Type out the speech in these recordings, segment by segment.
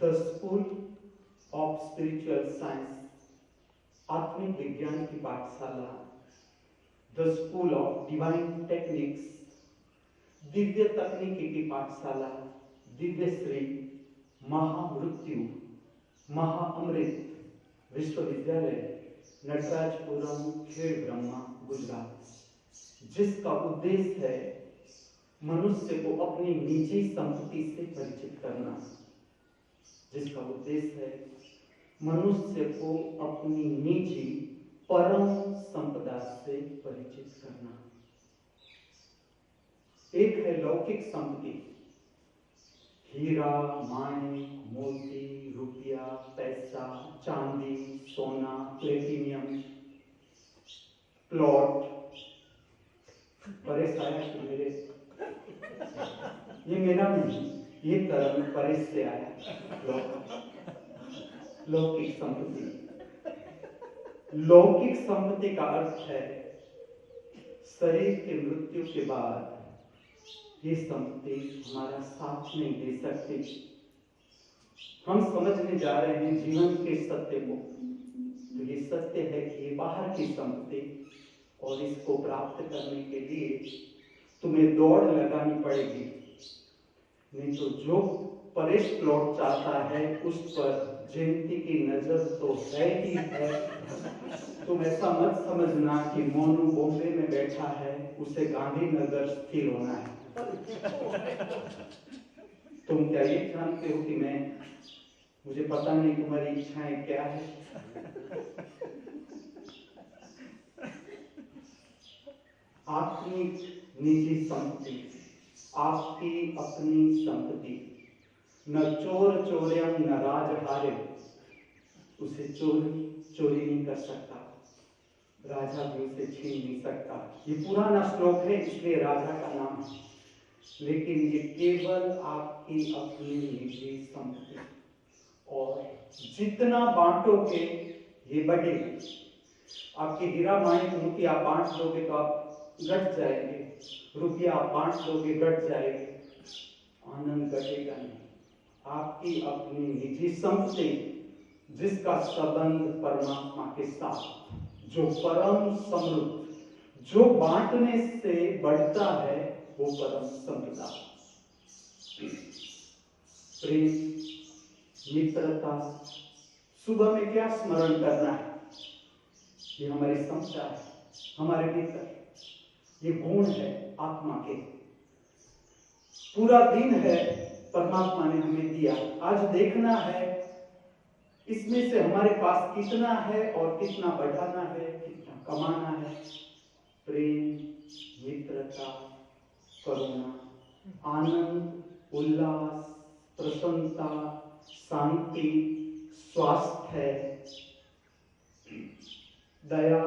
The school of spiritual science, आत्मिक विज्ञान की पाठशाला, the school of divine techniques, Divya तकनीकी की पाठशाला, दिव्य श्री महामृत्यु महाअमृत विश्वविद्यालय, नटराजपुरम, खेड़ ब्रह्मा, गुजरात, जिसका उद्देश्य है मनुष्य को अपनी निजी संपत्ति से परिचित करना, जिसका उद्देश्य है मनुष्य को अपनी निजी परम संपदा से परिचित करना। एक है लौकिक संपत्ति, हीरा, माणिक, मोती, रुपया, पैसा, चांदी, सोना, प्लेटिनियम, प्लॉट। परेश आया कि मेरे, ये मेरा नहीं, ये कर्म परेश से आया। लौकिक संपत्ति। लौकिक संपत्ति का अर्थ है शरीर की मृत्यु के बाद ये संपत्ति हमारा साथ नहीं दे सकती। हम समझने जा रहे हैं जीवन के सत्य को, तो ये सत्य है कि ये बाहर की संपत्ति, और इसको प्राप्त करने के लिए तुम्हें दौड़ लगानी पड़ेगी। नहीं तो जो परेश प्लॉट चाहता है उस पर जयंती की नजर तो है ही है। तुम ऐसा मत समझना कि मोनू बॉम्बे में बैठा है, उसे गांधीनगर स्थिर होना है। तुम क्या ये जानते हो कि मुझे पता नहीं तुम्हारी इच्छाएं क्या है। आत्मिक निजी संपत्ति, आपकी अपनी संपत्ति, न चोर चोर्यम न राजहारे, उसे चोरी नहीं कर सकता, राजा भी उसे छीन नहीं सकता। ये पुराना श्लोक है इसलिए राजा का नाम है, लेकिन ये केवल आपकी अपनी निजी संपत्ति, और जितना बांटोगे ये बढ़ेगी। आपकी हीरा माणिक मोती आप बांट दोगे तो आप घट जाएंगे, रुपया आप बांट दोगे घट जाएंगे, आनंद घटेगा नहीं। आपकी अपनी निजी संपत्ति जिसका संबंध परमात्मा के साथ, जो परम समृद्ध, जो बांटने से बढ़ता है, वो परम संपदा। प्रेम, मित्रता, सुबह में क्या स्मरण करना है, ये हमारी संपदा है, हमारे भीतर ये गुण है आत्मा के। पूरा दिन है परमात्मा ने हमें दिया, आज देखना है इसमें से हमारे पास कितना है और कितना बढ़ाना है, कितना कमाना है। प्रेम, मित्रता, करुणा, आनंद, उल्लास, प्रसन्नता, शांति, स्वास्थ्य, दया,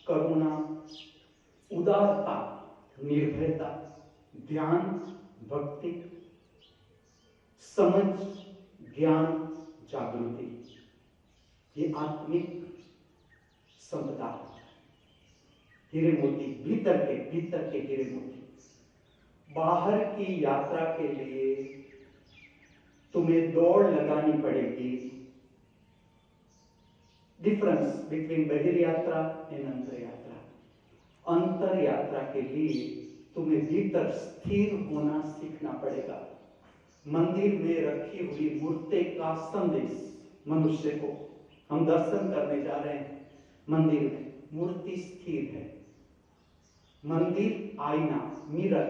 करुणा, उदारता, निर्भयता, ध्यान, भक्ति, समझ, ज्ञान, जागृति, ये आत्मिक संपदा। हीरे मोती, भीतर के हीरे मोती। बाहर की यात्रा के लिए तुम्हें दौड़ लगानी पड़ेगी। डिफरेंस बिटवीन बहिर यात्रा एंड अंतर यात्रा। अंतर यात्रा के लिए तुम्हें भीतर स्थिर होना सीखना पड़ेगा। मंदिर में रखी हुई मूर्ति का संदेश मनुष्य को, हम दर्शन करने जा रहे हैं मंदिर में, मूर्ति स्थिर है। मंदिर आईना, मिरर,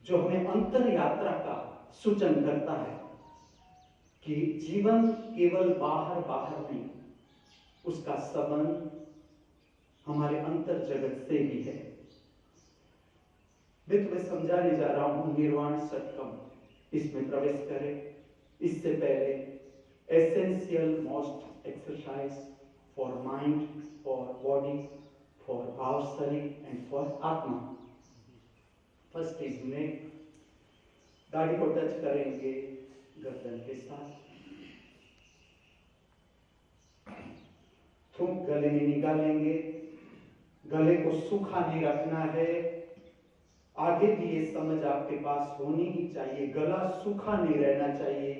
जो हमें अंतर यात्रा का सूचन करता है कि जीवन केवल बाहर नहीं, उसका संबंध हमारे अंतर जगत से भी है। मैं तुम्हें समझाने जा रहा हूं निर्वाण षटकम, इसमें प्रवेश करें। इससे पहले essential most exercise for mind, for body, for भाव शरीर एंड फॉर आत्मा। फर्स्ट इज नेक, दाढ़ी को टच करेंगे गर्दन के साथ, थूक गले में निकालेंगे, गले को सूखा नहीं रखना है, आगे भी ये समझ आपके पास होनी ही चाहिए, गला सूखा नहीं रहना चाहिए।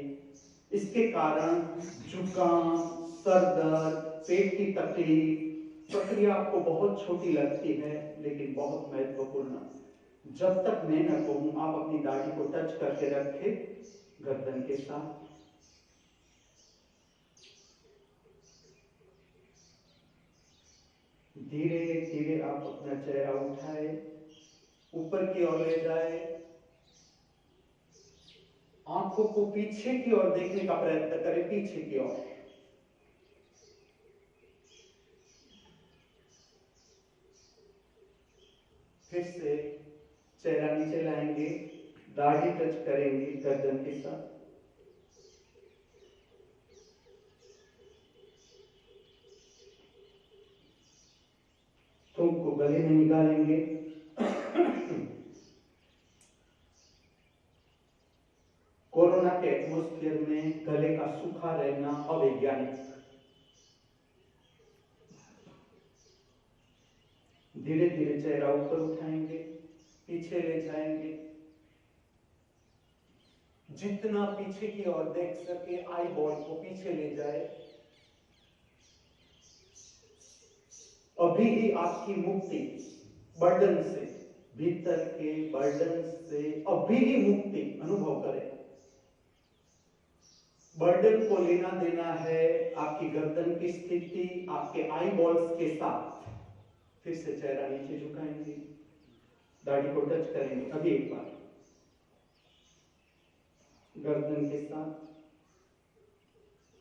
इसके कारण जुकाम, सर दर्द, पेट की तकलीफ, प्रक्रिया आपको बहुत छोटी लगती है लेकिन बहुत महत्वपूर्ण। जब तक मैं न कहूं आप अपनी दाढ़ी को टच करके रखे गर्दन के साथ। धीरे धीरे आप अपना चेहरा उठाए, ऊपर की ओर ले जाए, आंखों को पीछे की ओर देखने का प्रयत्न करें, पीछे की ओर। फिर से चेहरा नीचे लाएंगे, दाढ़ी टच करेंगे गर्दन के साथ। थूक को गले में निकालेंगे। कोरोना के एटमॉस्फेयर में गले का सूखा रहना अवैज्ञानिक। धीरे धीरे चेहरा ऊपर उठाएंगे, पीछे ले जाएंगे, जितना पीछे की ओर देख सके आई बॉल को पीछे ले जाए। अभी ही आपकी मुक्ति बर्डन से, भीतर के बर्डन से अभी ही मुक्ति अनुभव करें। बर्डन को लेना देना है आपकी गर्दन की स्थिति आपके आई बॉल्स के साथ। फिर से चेहरा नीचे झुकाएंगे, दाढ़ी को टच करेंगे। अभी एक बार गर्दन के साथ।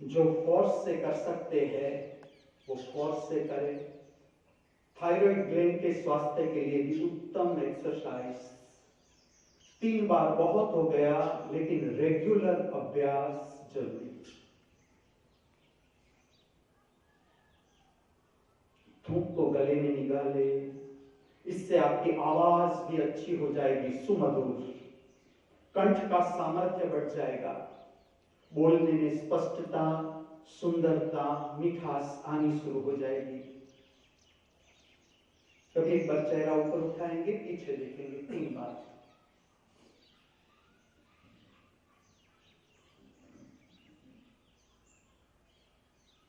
जो फोर्स से कर सकते हैं वो फोर्स से करें। थायराइड ग्लैंड के स्वास्थ्य के लिए भी उत्तम एक्सरसाइज। 3 बार बहुत हो गया लेकिन रेगुलर अभ्यास जरूरी। थूक को गले में निकाले, इससे आपकी आवाज भी अच्छी हो जाएगी, सुमधुर। कंठ का सामर्थ्य बढ़ जाएगा, बोलने में स्पष्टता, सुंदरता, मिठास आनी शुरू हो जाएगी। कभी एक बार चेहरा ऊपर उठाएंगे, पीछे देखेंगे 3 बार।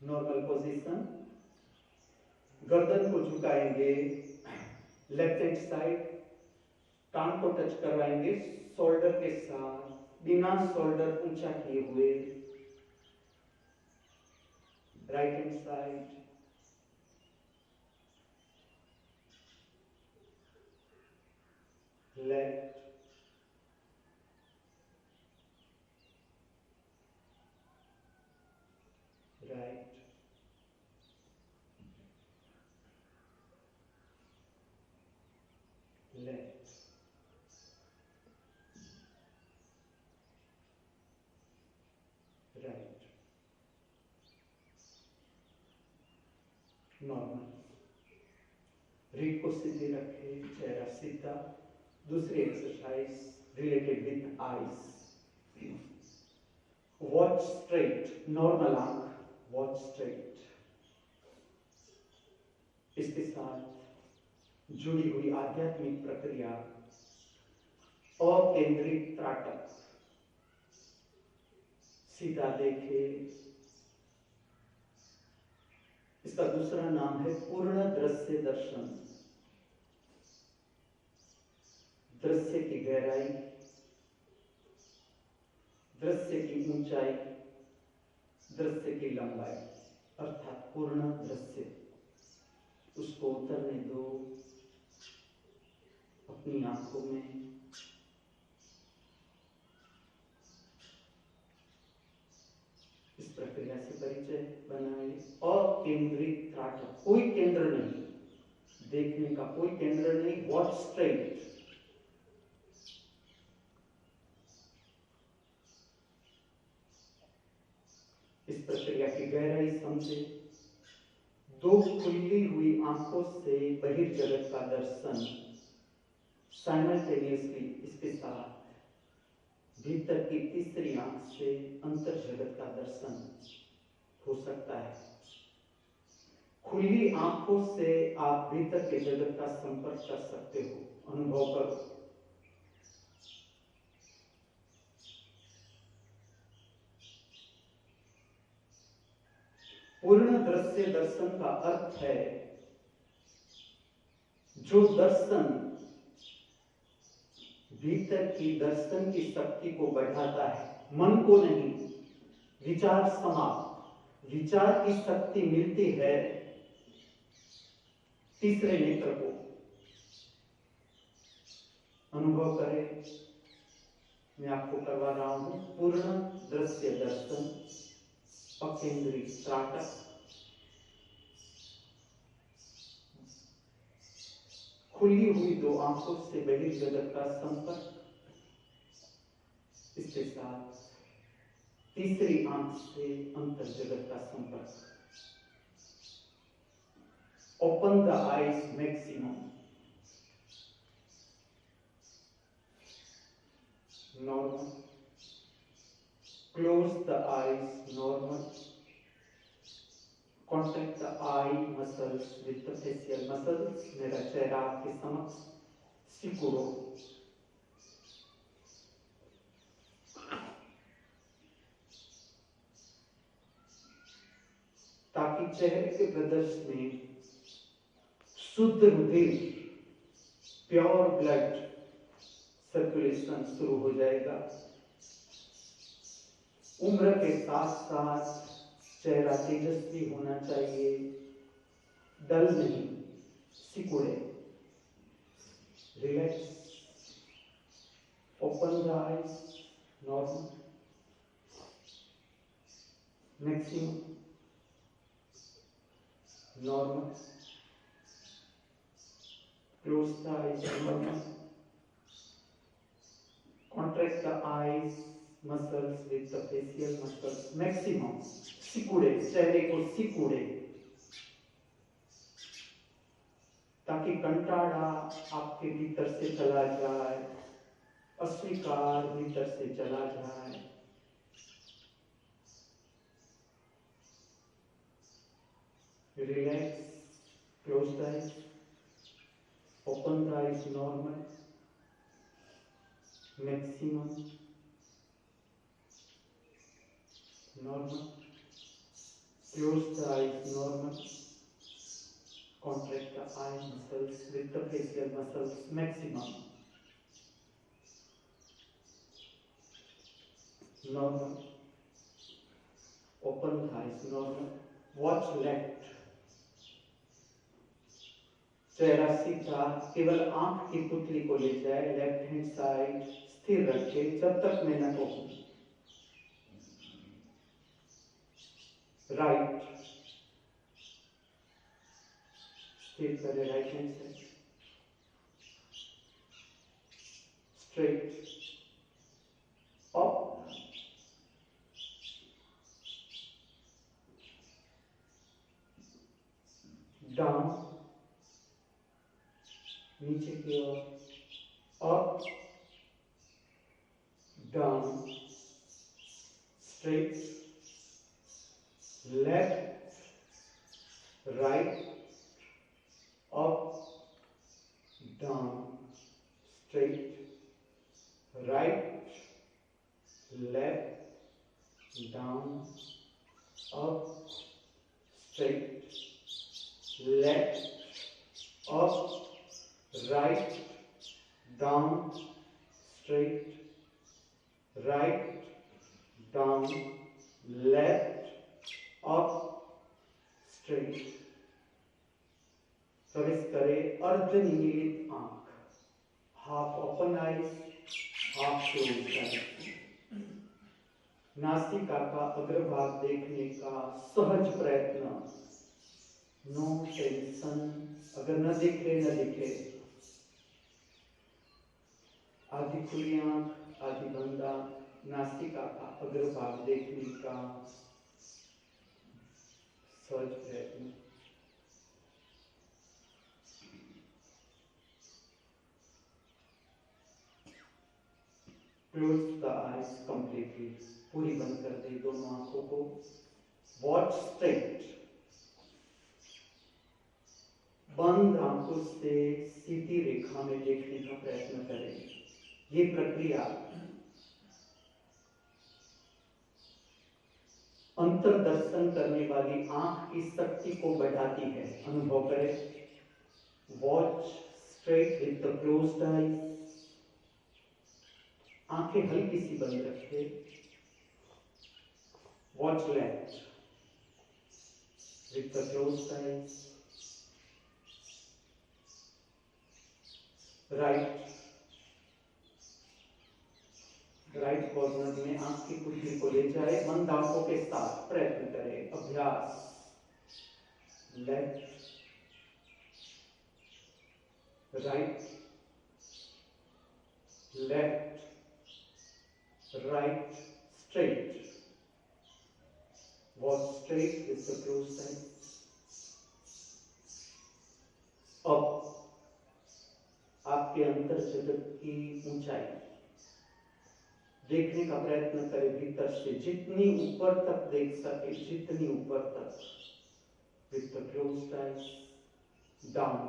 Normal position. गर्दन को झुकाएंगे लेफ्ट हैंड साइड, कान को टच करवाएंगे शोल्डर के साथ, बिना शोल्डर ऊंचा किए हुए। Right hand side, left, right, left, right. Normal. रीढ़ को सीधी रखे, चेहरा सीधा। दूसरी exercise related with eyes. Watch straight, normal आंख, वॉच स्ट्रेट। इसके साथ जुड़ी हुई आध्यात्मिक प्रक्रिया अकेंद्रित त्राटक। सीधा देखे। इसका दूसरा नाम है पूर्ण दृश्य दर्शन। दृश्य की गहराई, दृश्य की ऊंचाई, दृश्य की लंबाई, अर्थात पूर्ण दृश्य। उसको उतरने दो अपनी आंखों में। इस प्रक्रिया से परिचय बनाए। अकेंद्रित त्राटक, कोई केंद्र नहीं, देखने का कोई केंद्र नहीं, वॉच स्ट्रेट। इस प्रक्रिया की गहराई समझे। 2 खुली हुई आंखों से बहिर्जगत का दर्शन साइमल्टेनियसली, इसके साथ भीतर की तीसरी आंख से अंतर जगत का दर्शन हो सकता है। खुली आंखों से आप भीतर के जगत का संपर्क कर सकते हो, अनुभव करो। पूर्ण दृश्य दर्शन का अर्थ है जो दर्शन भीतर की दर्शन की शक्ति को बढ़ाता है, मन को नहीं, विचार समाप्त, विचार की शक्ति मिलती है तीसरे नेत्र को। अनुभव करें, मैं आपको करवा रहा हूं पूर्ण दृश्य दर्शन, अकेंद्री त्राटक, खुली हुई दो आंखों से बहिर्जगत का संपर्क, इसके साथ तीसरी आंख से अंतर जगत का संपर्क। Open the eyes maximum, normal, close the eyes normal, contact the eye muscles with the facial muscles. मेरा चेहरा आपके समक्ष सिकुड़ो, ताकि चेहरे के प्रदर्श में शुद्ध रुधिर, प्योर ब्लड सर्कुलेशन शुरू हो जाएगा। उम्र के साथ साथ चेहरा तेजस्वी होना चाहिए, डल नहीं, सिकुड़े। Relax, open the eyes, normal, maximum, normal, close the eyes, normal, contract the eyes muscles with the facial muscles, maximum, सिकुड़े, चेहरे को सिकुड़े, ताकि कंटाड़ा आपके भीतर से चला जाए, अस्वीकार भीतर से चला जाए। Relax, close the eyes, open the eyes, normal, maximum, normal, close the eyes, normal, contract the eye muscles with the facial muscles, maximum, normal, open the eyes, normal, watch left, चेहरा सीधा, केवल आंख की पुतली को ले जाए, लेफ्ट हैंड साइड स्थिर रखे जब तक मैं न कहूं। राइट, स्थिर करे right hand side, straight, up, down, नीचे की ओर, up, down, straight, left, right, up, down, straight, right, left, down, up, straight, left, up, right, down, straight, right, down, left, up, straight। प्रवेश करें अर्धनिमीलित आंख, half open eyes, half close eyes. नासिका का अग्रभाग देखने का सहज प्रयत्न, नो टेंशन, अगर न दिखे न दिखे। आधी खुली आंख, आधी बंद आंख, नासिका का अग्रभाग देखने का सहज प्रयत्न। क्लोज द आईज कंप्लीटली, पूरी बंद कर दे दोनों आंखों को। वॉच स्ट्रेट, बंद आंखों से सीधी रेखा में देखने का प्रयत्न करें। ये प्रक्रिया अंतर्दर्शन करने वाली आंख की शक्ति को बढ़ाती है। अनुभव करें। Watch straight with the closed eyes. आंखें हल्की सी बंद रखे। Watch left with the closed eyes. Right corner में आंख की कुंडली को ले जाए। बंद आंखों के साथ प्रयत्न करें। अभ्यास। Left, right, left, right, straight. Watch straight with the closed eyes. अब आपके अंतर जगत की ऊंचाई देखने का प्रयत्न करें। भीतर से जितनी ऊपर तक देख सके, जितनी ऊपर तक। With the closed eyes down.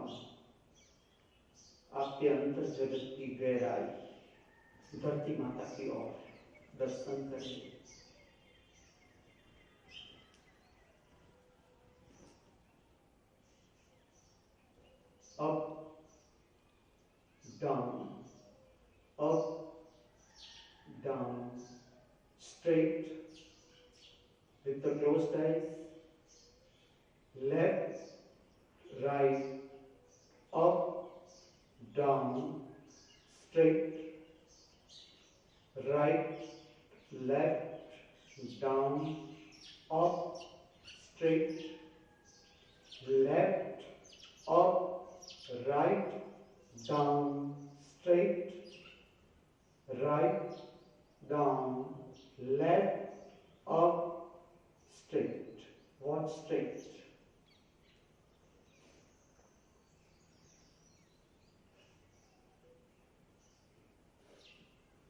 आपके अंतर जगत की गहराई धरती माता की ओर दर्शन करें। Up, down, up, down, straight with the closed eyes, left, right, up, down, straight, right, left, down, up, straight, left, up, right, down, straight, right, down, left, up, straight. Watch straight.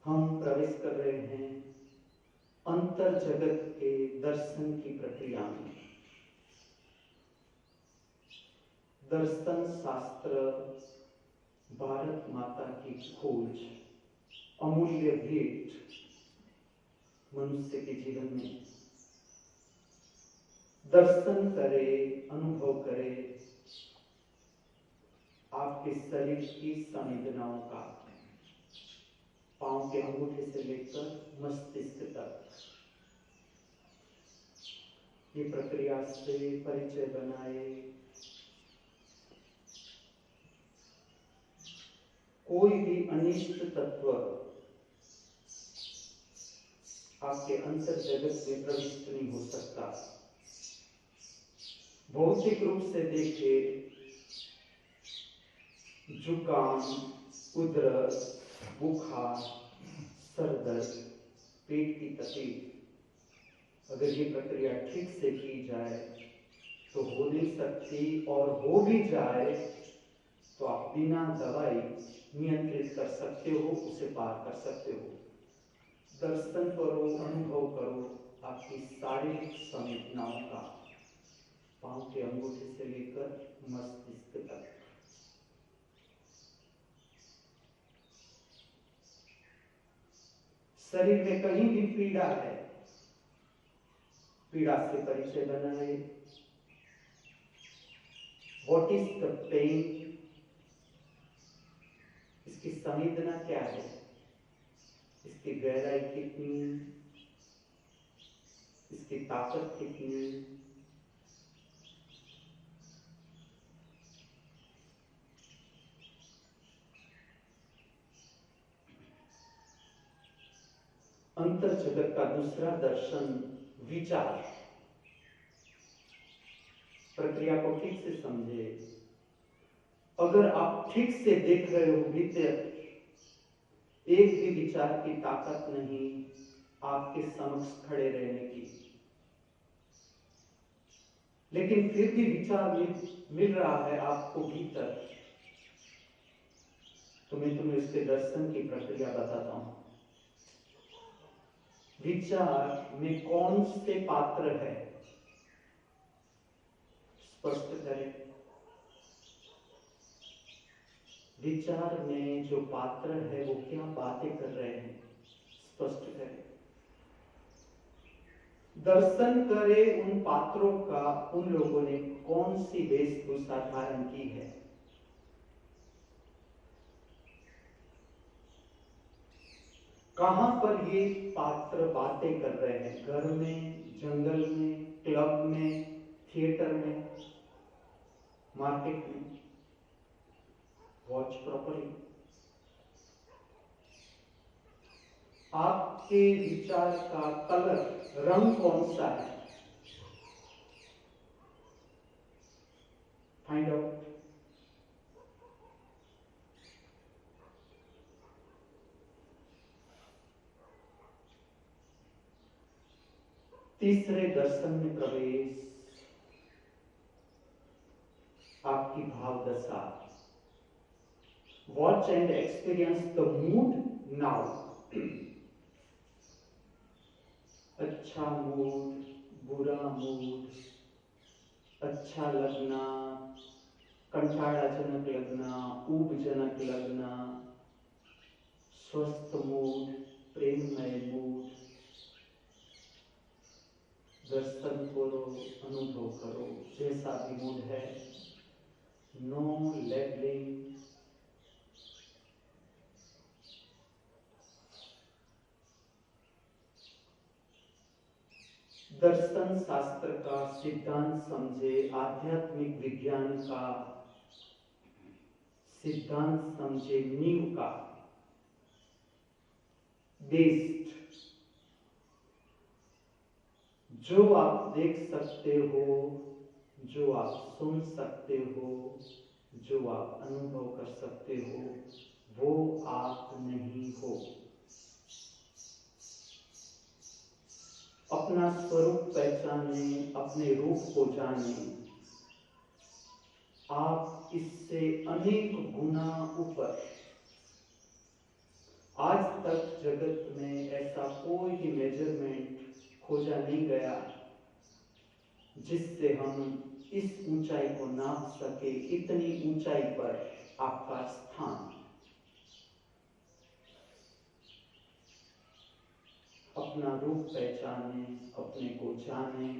हम प्रवेश कर रहे हैं अंतर जगत के दर्शन की प्रक्रिया में। दर्शन शास्त्र भारत माता की खोज, अमूल्य भेंट मनुष्य के जीवन में। दर्शन करे, अनुभव करे आपके शरीर की संवेदनाओं का, पांव के अंगूठे से लेकर मस्तिष्क तक। ये प्रक्रिया से परिचय बनाए। कोई भी अनिष्ट तत्व आपके अंतर जगत में प्रविष्ट नहीं हो सकता। भौतिक रूप से देखे, जुकाम, उधरस, बुखार, सरदर्द, पेट की तकलीफ, अगर ये प्रक्रिया ठीक से की जाए तो हो नहीं सकती, और हो भी जाए तो आप बिना दवाई नियंत्रित कर सकते हो, उसे पार कर सकते हो। दर्शन करो, अनुभव करो आपकी शारीरिक संवेदनाओं का, पांव के अंगूठे से लेकर मस्तिष्क तक। शरीर में कहीं भी पीड़ा है, पीड़ा से परिचय बनाए। What is the pain? इसकी संवेदना क्या है, इसकी गहराई कितनी, इसकी ताकत कितनी। अंतर जगत का दूसरा दर्शन विचार। प्रक्रिया को ठीक से समझे। अगर आप ठीक से देख रहे हो, भीतर एक भी विचार की ताकत नहीं आपके समक्ष खड़े रहने की, लेकिन फिर भी विचार मिल रहा है आपको भीतर, तो मैं तुम्हें इसके दर्शन की प्रक्रिया बताता हूं। विचार में कौन से पात्र है, स्पष्ट करें। विचार में जो पात्र है वो क्या बातें कर रहे हैं, स्पष्ट करें। दर्शन करे उन पात्रों का उन लोगों ने कौन सी वेशभूषा धारण की है। कहां पर ये पात्र बातें कर रहे हैं? घर में, जंगल में, क्लब में, थिएटर में, मार्केट में? Watch properly. आपके विचार का कलर, रंग कौन सा है? Find out. तीसरे दर्शन में प्रवेश, आपकी भाव दशा। Watch and experience the mood now. अच्छा मूड, बुरा मूड, अच्छा लगना, कंटाळाजनक लगना, ऊबजनक लगना, स्वस्थ मूड, प्रेममय मूड। दर्शन करो, अनुभव करो, जैसा भी मूड है। No labelling. दर्शन शास्त्र का सिद्धांत समझे, आध्यात्मिक विज्ञान का सिद्धांत समझे, नींव का बेस्ड। जो आप देख सकते हो, जो आप सुन सकते हो, जो आप अनुभव कर सकते हो, वो आप नहीं हो। अपना स्वरूप पहचाने, अपने रूप को जाने। आप इससे अनेक गुना ऊपर। आज तक जगत में ऐसा कोई भी मेजरमेंट खोजा नहीं गया जिससे हम इस ऊंचाई को नाप सके। इतनी ऊंचाई पर आपका स्थान। अपना रूप पहचाने, अपने को जाने।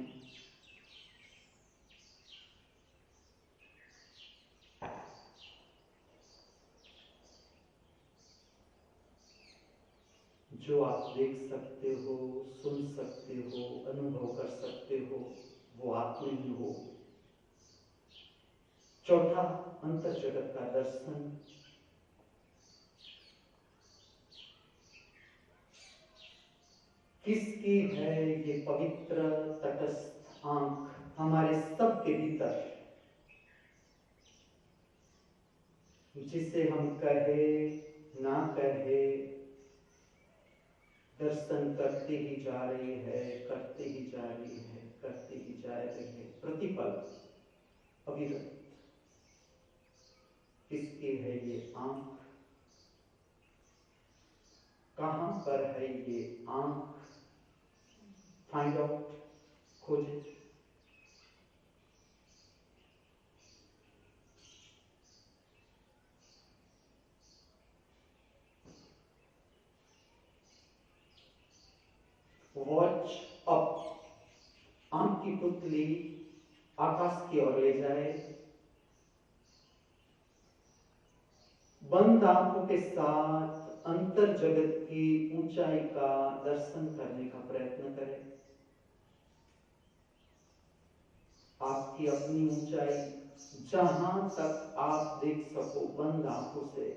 जो आप देख सकते हो, सुन सकते हो, अनुभव कर सकते हो, वो आप नहीं हो। चौथा, अंतर जगत का दर्शन। किसकी है ये पवित्र तटस्थ आंख हमारे सब के भीतर, जिसे हम कहे ना कहे दर्शन करते ही जा रही है, करते ही जा रही है, करते ही जा रही है, प्रतिपल अविरत। किसकी है ये आंख? कहां पर है ये आंख? फाइंड आउट, खोजे। Watch up. आंख की पुतली आकाश की ओर ले जाए। बंद आंखों के साथ अंतर जगत की ऊंचाई का दर्शन करने का प्रयत्न करें। आपकी अपनी ऊंचाई, जहां तक आप देख सको बंद आंखों से।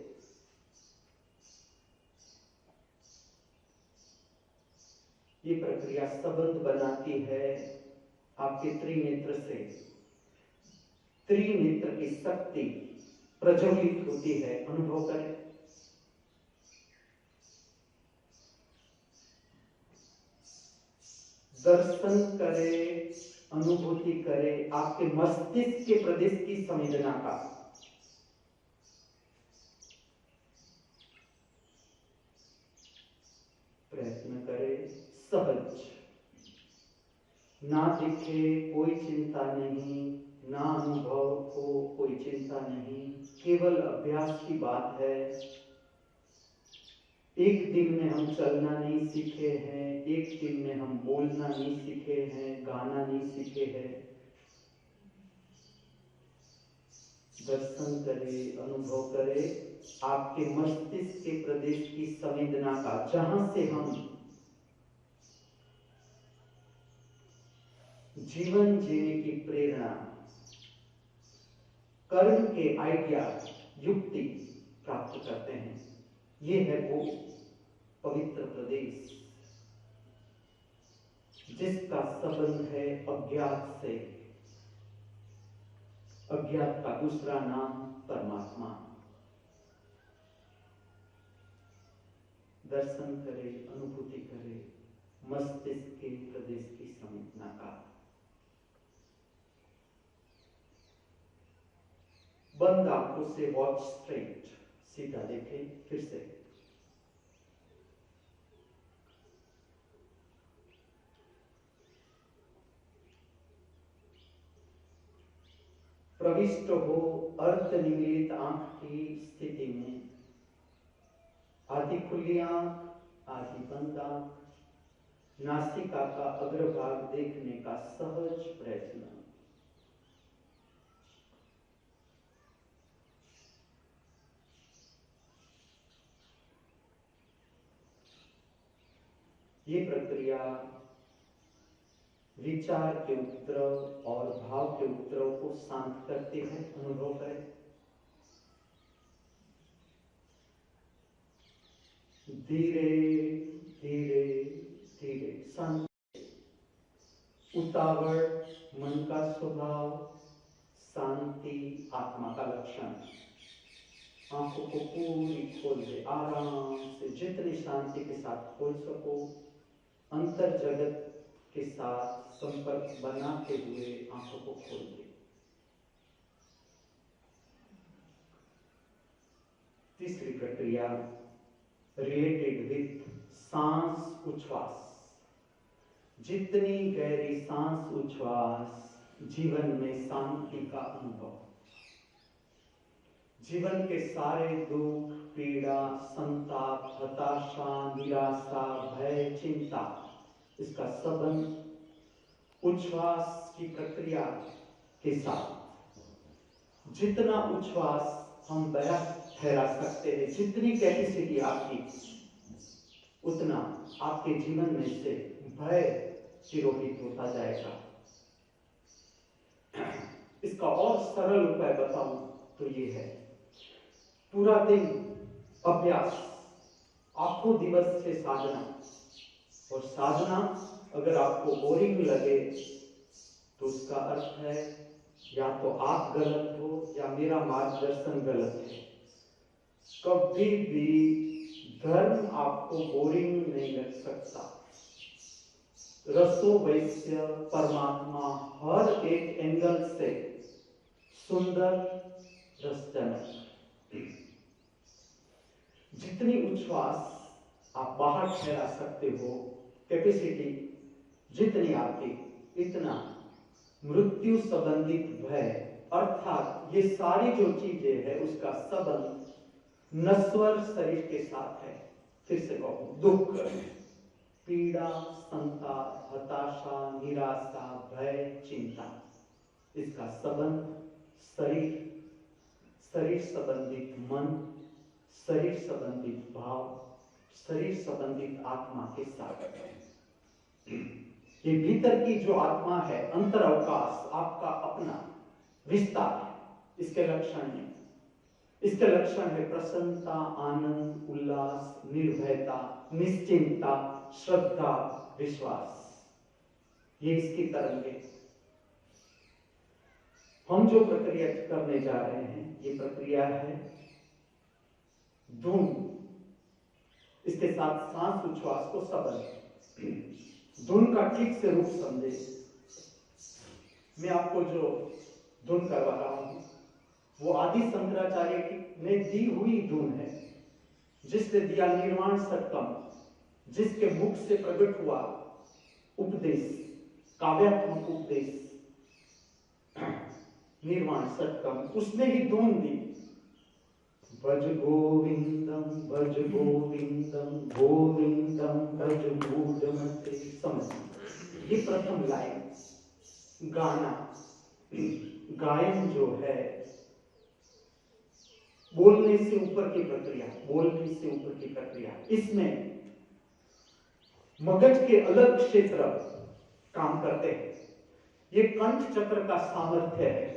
ये प्रक्रिया संबंध बनाती है आपके त्रिनेत्र से। त्रिनेत्र की शक्ति प्रज्वलित होती है। अनुभव करें। दर्शन करे, अनुभूति करे आपके मस्तिष्क के प्रदेश की संवेदना का। प्रयत्न करे सहज। ना दिखे कोई चिंता नहीं, ना अनुभव हो कोई चिंता नहीं, केवल अभ्यास की बात है। एक दिन में हम चलना नहीं सीखे हैं, एक दिन में हम बोलना नहीं सीखे हैं, गाना नहीं सीखे हैं। दर्शन करे, अनुभव करे आपके मस्तिष्क के प्रदेश की संवेदना का, जहां से हम जीवन जीने की प्रेरणा, कर्म के आइडिया, युक्ति प्राप्त करते हैं। ये है वो पवित्र प्रदेश जिसका संबंध है अज्ञात से। अज्ञात का दूसरा नाम परमात्मा। दर्शन करे, अनुभूति करे मस्तिष्क के प्रदेश की संवेदना का। बंद आंखों से वॉच स्ट्रेट, सीधा देखें फिर से। प्रविष्ट हो अर्ध निमीलित आंख की स्थिति में। आधी खुली आंख, आधी बंद आंख, नासिका का अग्रभाग देखने का सहज प्रयत्न। ये प्रक्रिया विचार के उपद्रव और भाव के उपद्रव को शांत करती है। अनुभव करें। धीरे धीरे धीरे शांत। उतावल मन का स्वभाव, शांति आत्मा का लक्षण। आंखों को पूरी खोल दे, आराम से जितनी शांति के साथ खोल सको। अंतर जगत के साथ संपर्क बनाते हुए आंखों को खोल दे। तीसरी प्रक्रिया रिलेटेड विथ सांस उच्छ्वास। जितनी गहरी सांस उच्छ्वास, जीवन में शांति का अनुभव। जीवन के सारे दुख, पीड़ा, संताप, हताशा, निराशा, भय, चिंता, इसका संबंध उच्छ्वास की प्रक्रिया के साथ। जितना उच्छ्वास हम बयां ठहरा सकते हैं, जितनी कैपेसिटी आपकी, उतना आपके जीवन में से भय तिरोहित होता जाएगा। इसका और सरल उपाय बताऊं तो ये है, पूरा दिन अभ्यास, आखों दिवस से साधना। और साधना अगर आपको बोरिंग लगे तो उसका अर्थ है या तो आप गलत हो या मेरा मार्गदर्शन गलत है। कभी भी धर्म आपको बोरिंग नहीं लग सकता। रसो वैश्य परमात्मा हर एक एंगल से सुंदर, रसजनक। जितनी उच्छ्वास आप बाहर ठहरा सकते हो, कैपेसिटी जितनी आपकी, इतना मृत्यु संबंधित भय, अर्थात ये सारी जो चीजें है उसका संबंध नश्वर शरीर के साथ है। फिर से कहूं, दुख, पीड़ा, संताप, हताशा, निराशा, भय, चिंता, इसका संबंध शरीर, शरीर संबंधित मन, शरीर संबंधित भाव, शरीर संबंधित आत्मा के साथ है। ये भीतर की जो आत्मा है, अंतर अवकाश, आपका अपना विस्तार, इसके लक्षण है। इसके लक्षण है प्रसन्नता, आनंद, उल्लास, निर्भयता, निश्चिंतता, श्रद्धा, विश्वास। ये इसकी तरंगे। हम जो प्रक्रिया करने जा रहे हैं, ये प्रक्रिया है धुन। इसके साथ सांस उच्छ्वास को संबंध। धुन का ठीक से रूप समझे। मैं आपको जो धुन करवा रहा हूं वो आदि शंकराचार्य की ने दी हुई धुन है, जिसने दिया निर्वाण षटकम, जिसके मुख से प्रकट हुआ उपदेश, काव्यात्मक उपदेश निर्वाण षटकम, उसने ही धुन दी। भज गोविंदम ये प्रथम लाइन। गाना, गायन जो है, बोलने से ऊपर की प्रक्रिया, बोलने से ऊपर की प्रक्रिया, इसमें मगज के अलग क्षेत्र काम करते हैं। ये कंठ चक्र का सामर्थ्य है।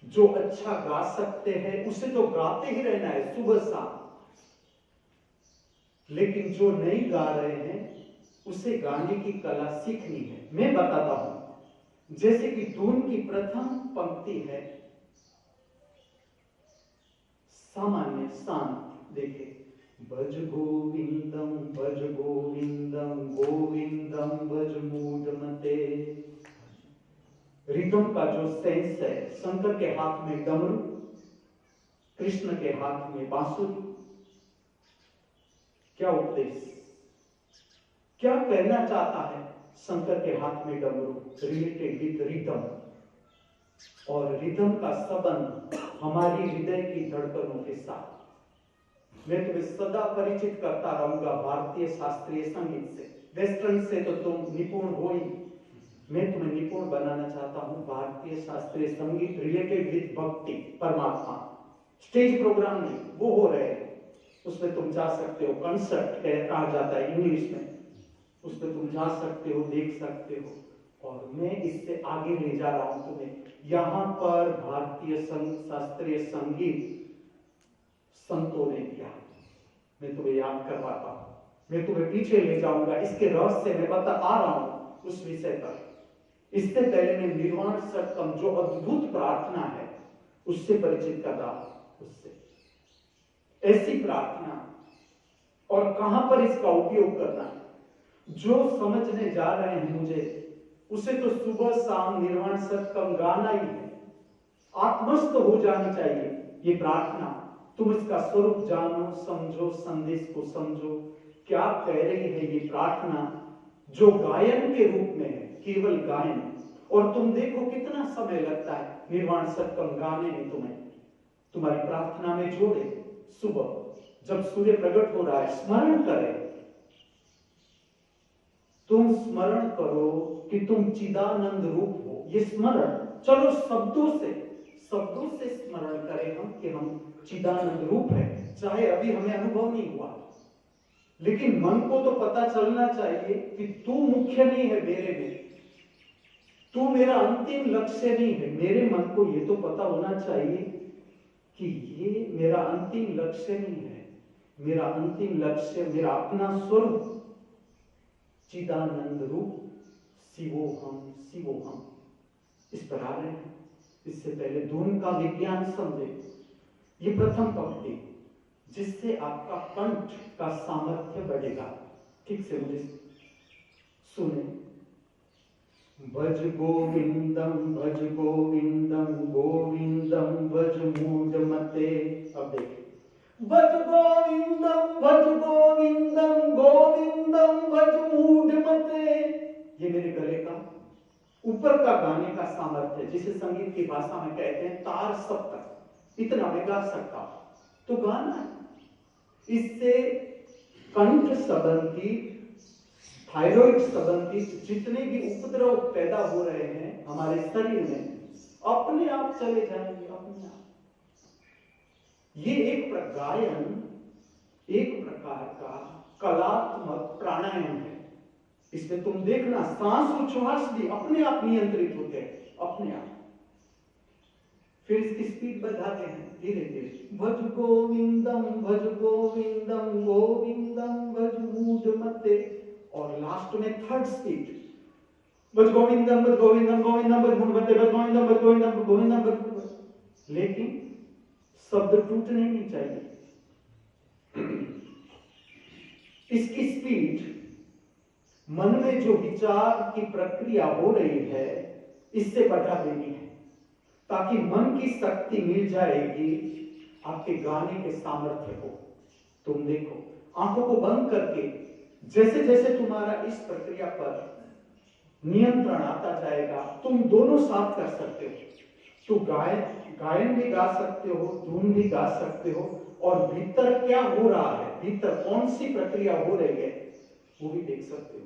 जो अच्छा गा सकते हैं उसे तो गाते ही रहना है सुबह शाम, लेकिन जो नहीं गा रहे हैं उसे गाने की कला सीखनी है। मैं बताता हूं, जैसे कि धुन की प्रथम पंक्ति है सामान्य शांत, देखे, भज गोविंदम भज गोविंदम गोविंदम भज मूढ़मते। रिदम का जो सेंस है, शंकर के हाथ में डमरू, कृष्ण के हाथ में बांसुरी। क्या उपदेश, क्या कहना चाहता है? शंकर के हाथ में डमरू रिलेटेड विद रिदम, और रिदम का संबंध हमारी हृदय की धड़कनों के साथ। मैं तुम्हें सदा परिचित करता रहूंगा भारतीय शास्त्रीय संगीत से। वेस्टर्न से तो तुम निपुण हो ही, मैं तुम्हें निपुण बनाना चाहता हूं भारतीय शास्त्रीय संगीत रिलेटेड विद भक्ति, परमात्मा। स्टेज प्रोग्राम नहीं, वो हो रहे हैं, उसमें तुम जा सकते हो। कंसर्ट कहा जाता है इंग्लिश में, उसमें तुम जा सकते हो, देख सकते हो। और मैं इससे आगे ले जा रहा हूं तुम्हें। यहां पर भारतीय शास्त्रीय संगीत संतों ने किया, मैं तुम्हें याद करवाता हूं, मैं तुम्हें पीछे ले जाऊंगा। इसके रहस्य मैं बता आ रहा हूं उस विषय पर। इससे पहले मैं निर्वाण षटकम जो अद्भुत प्रार्थना है उससे परिचित कर रहा हूं। उससे ऐसी प्रार्थना, और कहां पर इसका उपयोग करना है, जो समझने जा रहे हैं मुझे, उसे तो सुबह शाम निर्वाण षटकम गाना ही है। आत्मस्थ हो जानी चाहिए ये प्रार्थना। तुम इसका स्वरूप जानो, समझो, संदेश को समझो। क्या कह रही है ये प्रार्थना, जो गायन के रूप में है, केवल गायन। और तुम देखो कितना समय लगता है निर्वाण षटकम गाने में तुम्हें, तुम्हारी प्रार्थना में जोड़े। सुबह जब सूर्य प्रकट हो रहा है, स्मरण करे, तुम स्मरण करो कि तुम चिदानंद रूप हो। ये स्मरण, चलो शब्दों से स्मरण करें हम कि हम चिदानंद रूप है, चाहे अभी हमें अनुभव नहीं हुआ, लेकिन मन को तो पता चलना चाहिए कि तू मुख्य नहीं है मेरे में, तू मेरा अंतिम लक्ष्य नहीं है। मेरे मन को ये तो पता होना चाहिए कि ये मेरा अंतिम लक्ष्य नहीं है। मेरा अंतिम लक्ष्य मेरा अपना स्वरूप चिदानंद रूप, शिवोहम। इस पर आ रहे हैं। इससे पहले धुन का विज्ञान समझे। ये प्रथम पंक्ति, जिससे आपका कंठ का सामर्थ्य बढ़ेगा। ठीक से मुझे सुने। भज गोविंदम भज गोविंदम गोविंदम भज मूढ़मते। अब देखिए, भज गोविंदम गोविंदम भज मूढ़मते। ये मेरे गले का ऊपर का गाने का सामर्थ्य, जिसे संगीत की भाषा में कहते हैं तार सप्तक। इतना मैं गा सकता हूं तो गाना है। इससे कंठ संबंधी, थायराइड संबंधी जितने भी उपद्रव पैदा हो रहे हैं हमारे शरीर में, अपने आप चले जाएंगे, अपने आप। ये एक गायन एक प्रकार का कलात्मक प्राणायाम है। इसमें तुम देखना, सांस उच्छ्वास भी अपने आप नियंत्रित होते हैं, अपने आप। फिर इसकी स्पीड बढ़ाते हैं धीरे धीरे। भज गोविंदम गोविंदम भज मूढ़मते। और लास्ट में थर्ड स्पीड, भज गोविंदम भज मूढ़मते, भज गोविंदम भज मूढ़मते। लेकिन शब्द टूटने नहीं चाहिए। इसकी स्पीड मन में जो विचार की प्रक्रिया हो रही है इससे बढ़ा देनी है, ताकि मन की शक्ति मिल जाएगी आपके गाने के सामर्थ्य को। तुम देखो, आंखों को बंद करके जैसे जैसे तुम्हारा इस प्रक्रिया पर नियंत्रण आता जाएगा, तुम दोनों साथ कर सकते हो। तो गायन भी गा सकते हो, धुन भी गा सकते हो, और भीतर क्या हो रहा है, भीतर कौन सी प्रक्रिया हो रही है वो भी देख सकते हो।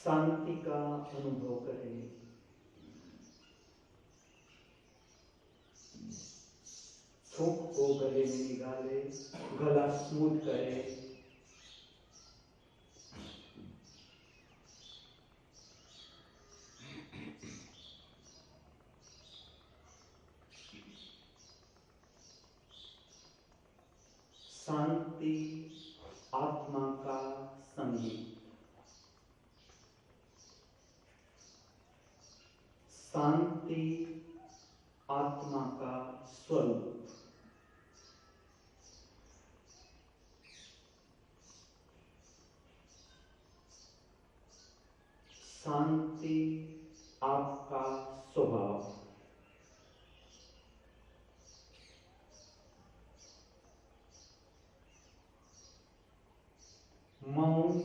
शांति का अनुभव करें। थूक को गले में निकाले, गला स्मूथ करें। शांति आत्मा का संगीत। शांति आत्मा का स्वरूप। शांति आपका स्वभाव। मौन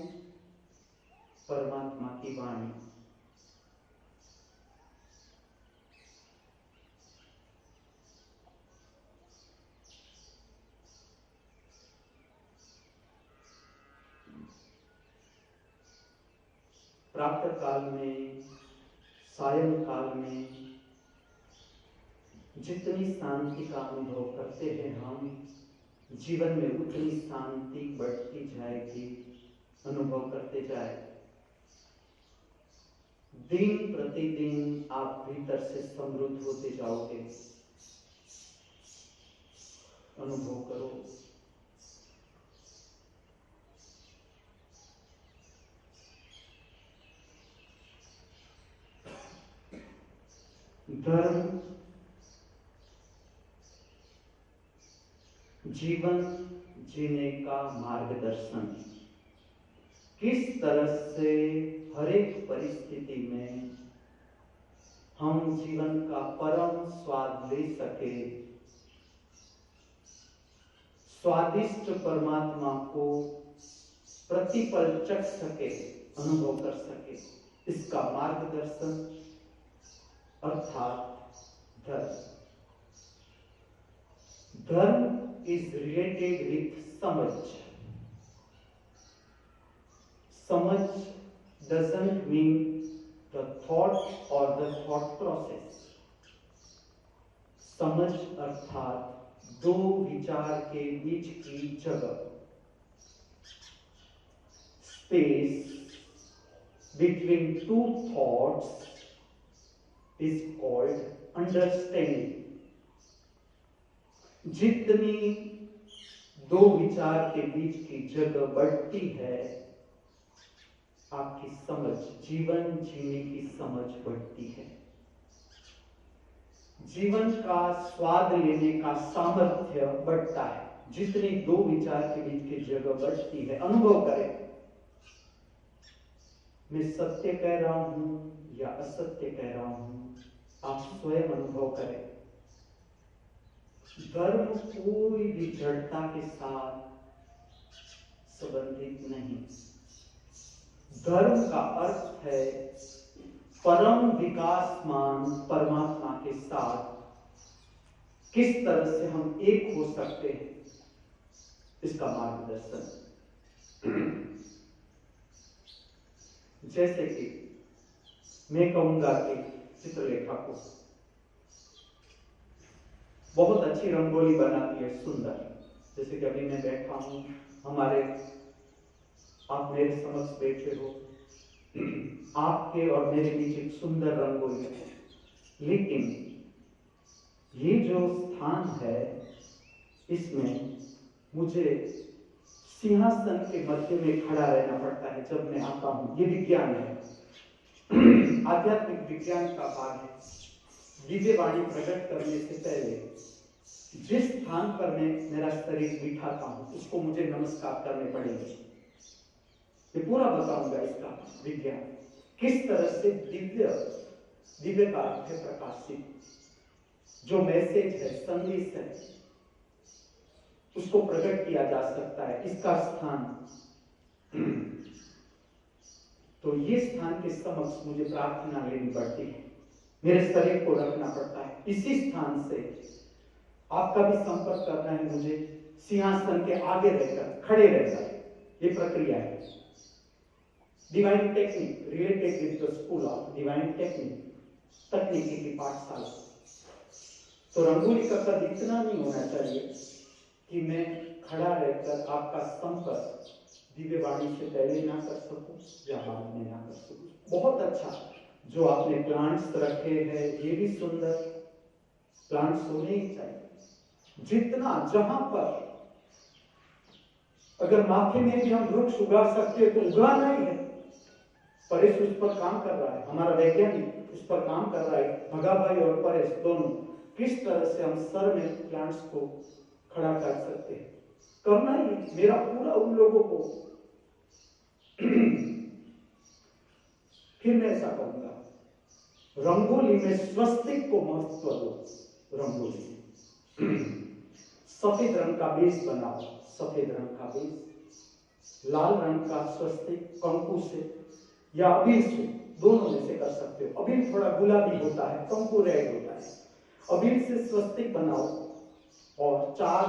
परमात्मा की वाणी। प्रातः काल में, सायं काल में जितनी शांति का अनुभव करते हैं हम, जीवन में उतनी शांति बढ़ती जाएगी, अनुभव करते जाए। दिन प्रतिदिन आप भीतर से समृद्ध होते जाओगे। अनुभव करो। धर्म जीवन जीने का मार्गदर्शन। किस तरह से हर एक परिस्थिति में हम जीवन का परम स्वाद ले सके, स्वादिष्ट परमात्मा को प्रतिपल चख सके, अनुभव कर सके, इसका मार्गदर्शन अर्थात धर्म। धर्म is related with samaj. Samaj doesn't mean the thought or the thought process. समझ अर्थात दो विचार के बीच की जगह, space between two thoughts is called understanding. जितनी दो विचार के बीच की जगह बढ़ती है, आपकी समझ, जीवन जीने की समझ बढ़ती है। जीवन का स्वाद लेने का सामर्थ्य बढ़ता है। जितनी दो विचार के बीच की जगह बढ़ती है, अनुभव करें। मैं सत्य कह रहा हूं या असत्य कह रहा हूं, आप स्वयं अनुभव करें। धर्म कोई भी जड़ता के साथ संबंधित नहीं। धर्म का अर्थ है परम विकासमान परमात्मा के साथ किस तरह से हम एक हो सकते हैं, इसका मार्गदर्शन। जैसे कि मैं कहूंगा कि चित्रलेखा को बहुत अच्छी रंगोली बनाती है, सुंदर। जैसे कि अभी मैं बैठा हूं, आप मेरे समक्ष बैठे हो, आपके और मेरे बीच एक सुंदर रंगोली है। लेकिन ये जो स्थान है, इसमें मुझे सिंहासन के मध्य में खड़ा रहना पड़ता है जब मैं आता हूं। ये विज्ञान है, आध्यात्मिक विज्ञान का भाग है। दिव्य वाणी प्रकट करने से पहले जिस स्थान पर मैं मेरा शरीर बिठाता हूं, उसको मुझे नमस्कार करने पड़ेंगे। ये पूरा बताऊंगा इसका विज्ञान, किस तरह से दिव्य का अर्थ है प्रकाशित, जो मैसेज है, संदेश है, उसको प्रकट किया जा सकता है। इसका स्थान, तो ये स्थान के समक्ष मुझे प्रार्थना लेनी पड़ती है, मेरे शरीर को रखना पड़ता है। इसी स्थान से आपका भी संपर्क करना है मुझे, सिंहासन के आगे रहकर, खड़े रहकर। ये प्रक्रिया है। Divine technique related with the school of divine technique, तकनीकी की पाठशाला। तो रंगोली का कद इतना नहीं होना चाहिए कि मैं खड़ा रहकर आपका संपर्क दिव्य वाणी से पहले ना कर सकूं या बाद में ना कर सकूं। बहुत अच्छा जो आपने प्लांट्स रखे हैं, ये भी सुंदर प्लांट्स होने ही चाहिए। जितना जहां पर अगर माथे में भी हम वृक्ष उगा सकते हैं तो उगाना ही है। परेश उस पर काम कर रहा है, हमारा वैज्ञानिक उस पर काम कर रहा है। भगा भाई और परेश दोनों किस तरह से हम सर में प्लांट्स को खड़ा कर सकते हैं, करना ही मेरा पूरा उन लोगों को। फिर मैं ऐसा कहूंगा, रंगोली में स्वस्तिक को महत्व दो। रंगोली सफेद रंग का बेस बनाओ, सफेद रंग का बेस, लाल रंग का स्वस्तिक कंकु से या अबीर से, दोनों में से कर सकते हो। अबीर थोड़ा गुलाबी होता है, कंकु रेड होता है। अबीर से स्वस्तिक बनाओ और 4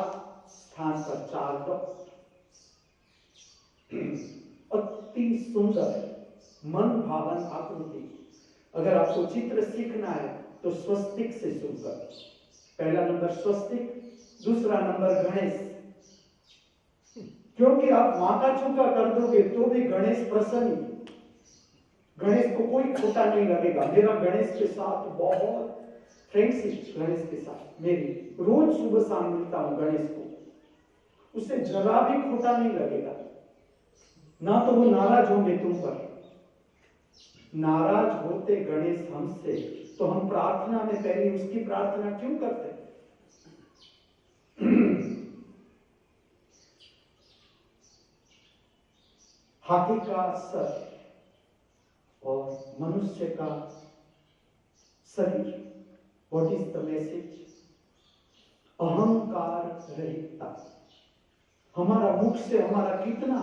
स्थान पर 4 डॉट, अति सुंदर मन भावन आकृति। अगर आपको चित्र सीखना है तो स्वस्तिक से शुरू करो। पहला नंबर स्वस्तिक, दूसरा नंबर गणेश, क्योंकि आप माथा चूका कर दोगे तो भी गणेश प्रसन्न, गणेश को कोई खोटा नहीं लगेगा। मेरा गणेश के साथ बहुत फ्रेंडशिप, गणेश के साथ मेरी रोज सुबह शाम मिलता हूं गणेश को, उसे जरा भी खोटा नहीं लगेगा। ना तो वो नाराज होंगे तुम पर, नाराज होते गणेश हमसे तो हम प्रार्थना में पहले उसकी प्रार्थना क्यों करते? हाथी का सर और मनुष्य का शरीर, व्हाट इज द मैसेज? अहंकार रहितता। हमारा मुख से हमारा कितना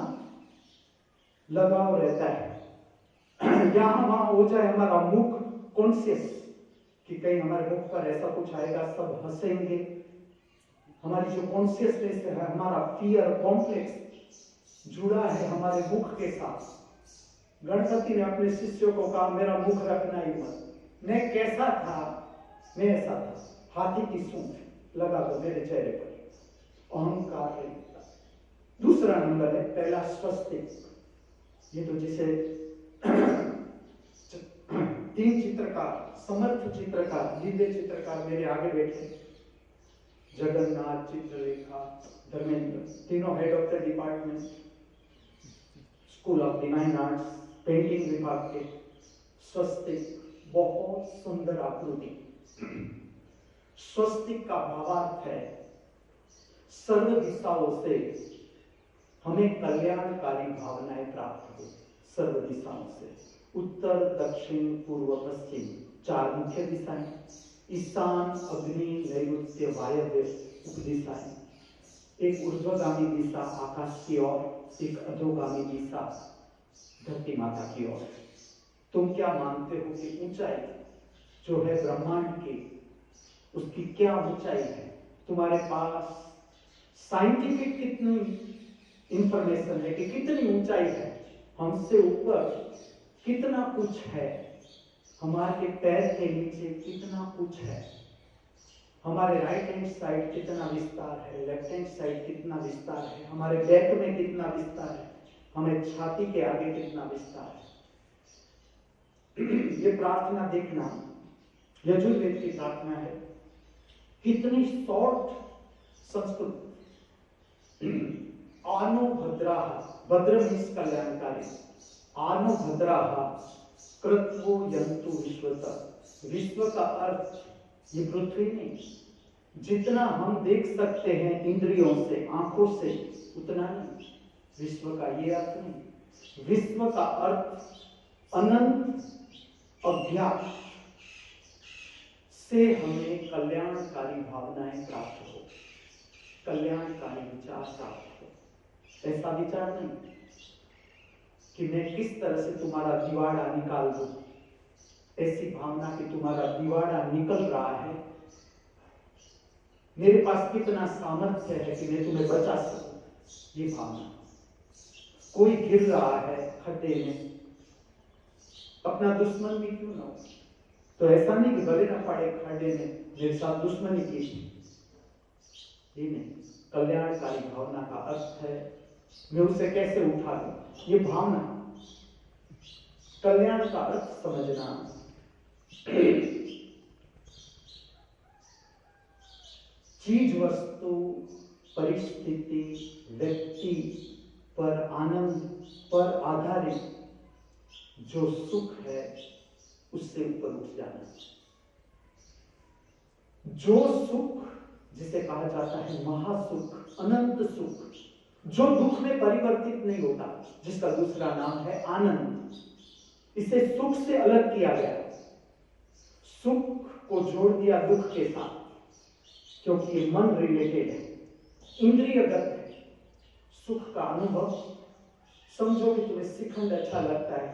लगाव रहता है, यहां वहां हो जाए हमारा मुख कॉन्शियस कि कहीं हमारे मुख पर ऐसा कुछ आएगा, सब हंसेंगे। हमारी जो कॉन्शियसनेस है, हमारा फियर कॉम्प्लेक्स जुड़ा है हमारे मुख के साथ। गणपति ने अपने शिष्यों को कहा मेरा मुख रखना ही मत, मैं कैसा था मैं ऐसा था, हाथी की सूंड लगा दो मेरे चेहरे पर। अहंकार रहितता। दूसरा नंबर है पहला स्वस्तिक। ये तो जिसे 3 चित्रकार, समर्थ चित्रकार, दिव्य चित्रकार मेरे आगे बैठे, जगन्नाथ, चित्रलेखा, धर्मेंद्र, तीनों head of the department, school of divine arts, painting विभाग के। स्वस्तिक बहुत सुंदर आकृति। स्वस्तिक का भावार्थ है सर्व दिशाओं से हमें कल्याणकारी भावनाएं प्राप्त हो। सर्व दिशाओं से, उत्तर, दक्षिण, पूर्व, पश्चिम, 4 मुख्य दिशाएं, ईशान, अग्नि, नैऋत्य, वायव्य उपदिशाएं। एक ऊर्ध्वगामी दिशा आकाश की ओर, एक अधोगामी दिशा धरती माता की ओर। तुम क्या मानते हो कि ऊंचाई जो है ब्रह्मांड की, उसकी क्या ऊंचाई है? तुम्हारे पास साइंटिफिक कितनी इंफॉर्मेशन है कि कितनी ऊंचाई है? हमसे ऊपर कितना कुछ है, हमारे पैर के नीचे कितना कुछ है, हमारे राइट हैंड साइड कितना विस्तार है, लेफ्ट हैंड साइड कितना विस्तार है, हमारे बैक में कितना विस्तार है, हमें छाती के आगे कितना विस्तार है। ये प्रार्थना देखना, यजुर्वेद की प्रार्थना है, कितनी शॉर्ट संस्कृत। आनो भद्रा, भद्र मीन्स कल्याणकारी, आनो भद्रा कृत्वो यंतु विश्वतः। विश्व का अर्थ ये पृथ्वी नहीं, जितना हम देख सकते हैं इंद्रियों से, आंखों से, उतना नहीं। विश्व का ये अर्थ नहीं, विश्व का अर्थ अनंत अभ्यास से हमें कल्याणकारी भावनाएं प्राप्त हो, कल्याणकारी विचार प्राप्त हो। ऐसा विचार नहीं कि मैं किस तरह से तुम्हारा दिवाड़ा निकाल दूं, ऐसी भावना कि तुम्हारा दिवाड़ा निकल रहा है, मेरे पास कितना सामर्थ्य है कि मैं तुम्हें बचा सकूं, ये भावना। कोई गिर रहा है खड्डे में, अपना दुश्मन भी क्यों ना हो। तो ऐसा नहीं कि गले ना पड़े खड्डे में मेरे साथ दुश्मनी की, ये नहीं। कल्याणकारी भावना का अर्थ है मैं उसे कैसे उठा लूं, ये भावना। कल्याण का अर्थ समझना चीज वस्तु परिस्थिति व्यक्ति पर आनंद पर आधारित जो सुख है उससे ऊपर उठ जाना। जो सुख जिसे कहा जाता है महासुख, अनंत सुख, जो दुख में परिवर्तित नहीं होता, जिसका दूसरा नाम है आनंद, इसे सुख से अलग किया गया। सुख को जोड़ दिया दुख के साथ, क्योंकि ये मन रिलेटेड है, इंद्रियगत है। सुख का अनुभव समझो कि तुम्हें श्रीखंड अच्छा लगता है,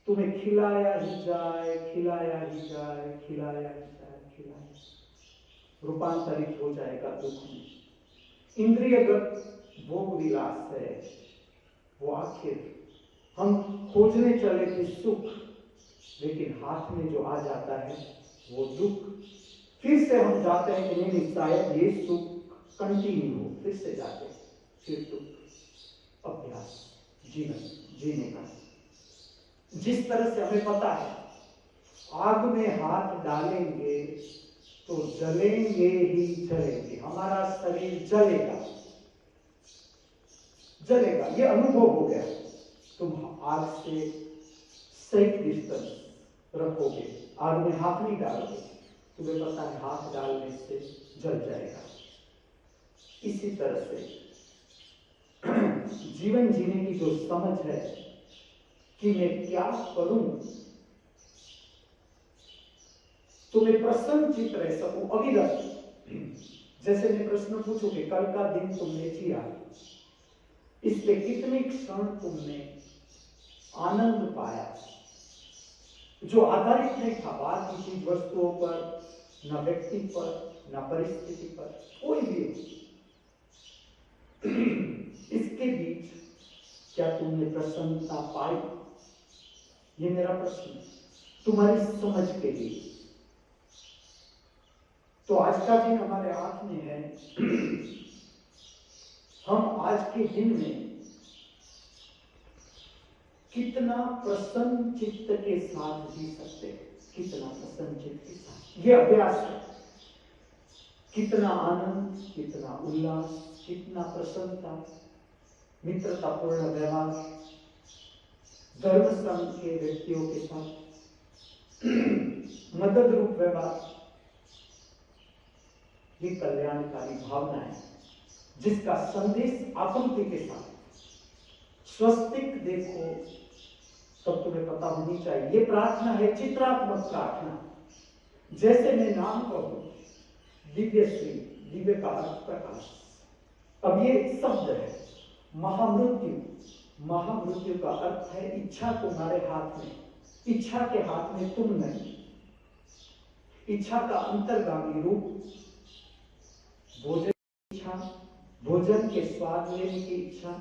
तुम्हें खिलाया ही जाए, खिलाया ही जाए, खिलाया ही जाए, खिलाया, रूपांतरित हो जाएगा दुख में। इंद्रियगत भोग विलास है वो। आखिर हम खोजने चले थे सुख, लेकिन हाथ में जो आ जाता है वो दुख। फिर से हम जाते हैं कि नहीं शायद ये सुख कंटिन्यू हो, फिर से जाते हैं, फिर दुख। अभ्यास जीवन जीने का। जिस तरह से हमें पता है आग में हाथ डालेंगे तो जलेंगे ही जलेंगे, हमारा शरीर जलेगा जलेगा, ये अनुभव हो गया। तुम आग से सेफ डिस्टेंस रखोगे, आग में हाथ नहीं डालोगे, तुम्हें पता है हाथ डालने से जल जाएगा। इसी तरह से जीवन जीने की जो समझ है कि मैं क्या करूं तो मैं प्रसन्न चित्त रह सकूं अविरत। जैसे मैं प्रश्न पूछूं कि कल का दिन तुमने जिया, इस पे कितने क्षण तुमने आनंद पाया, जो आधारित नहीं था बाहर की चीज वस्तुओं पर, न व्यक्ति पर, न परिस्थिति पर, कोई भी हो। इसके बीच क्या तुमने प्रसन्नता पाई? ये मेरा प्रश्न तुम्हारी समझ के लिए। तो आज का दिन हमारे हाथ में है। हम आज के दिन में कितना प्रसन्न चित्त के साथ जी सकते हैं, कितना प्रसन्न चित्त के साथ, ये अभ्यास है। कितना आनंद, कितना उल्लास, कितना प्रसन्नता, मित्रतापूर्ण व्यवहार, धर्म संघ के व्यक्तियों के साथ मदद रूप व्यवहार, ये कल्याणकारी भावना है जिसका संदेश आत्मति के साथ। स्वस्तिक देखो तब तुम्हें पता होनी चाहिए, ये प्रार्थना है चित्रात्मक प्रार्थना। जैसे मैं नाम कहूं दिव्य श्री, दिव्य का अर्थ प्रकाश। अब ये शब्द है महामृत्यु। महामृत्यु का अर्थ है इच्छा तुम्हारे हाथ में, इच्छा के हाथ में तुम नहीं। इच्छा का अंतर्गामी रूप भोजन की इच्छा, भोजन के स्वाद लेने की इच्छा,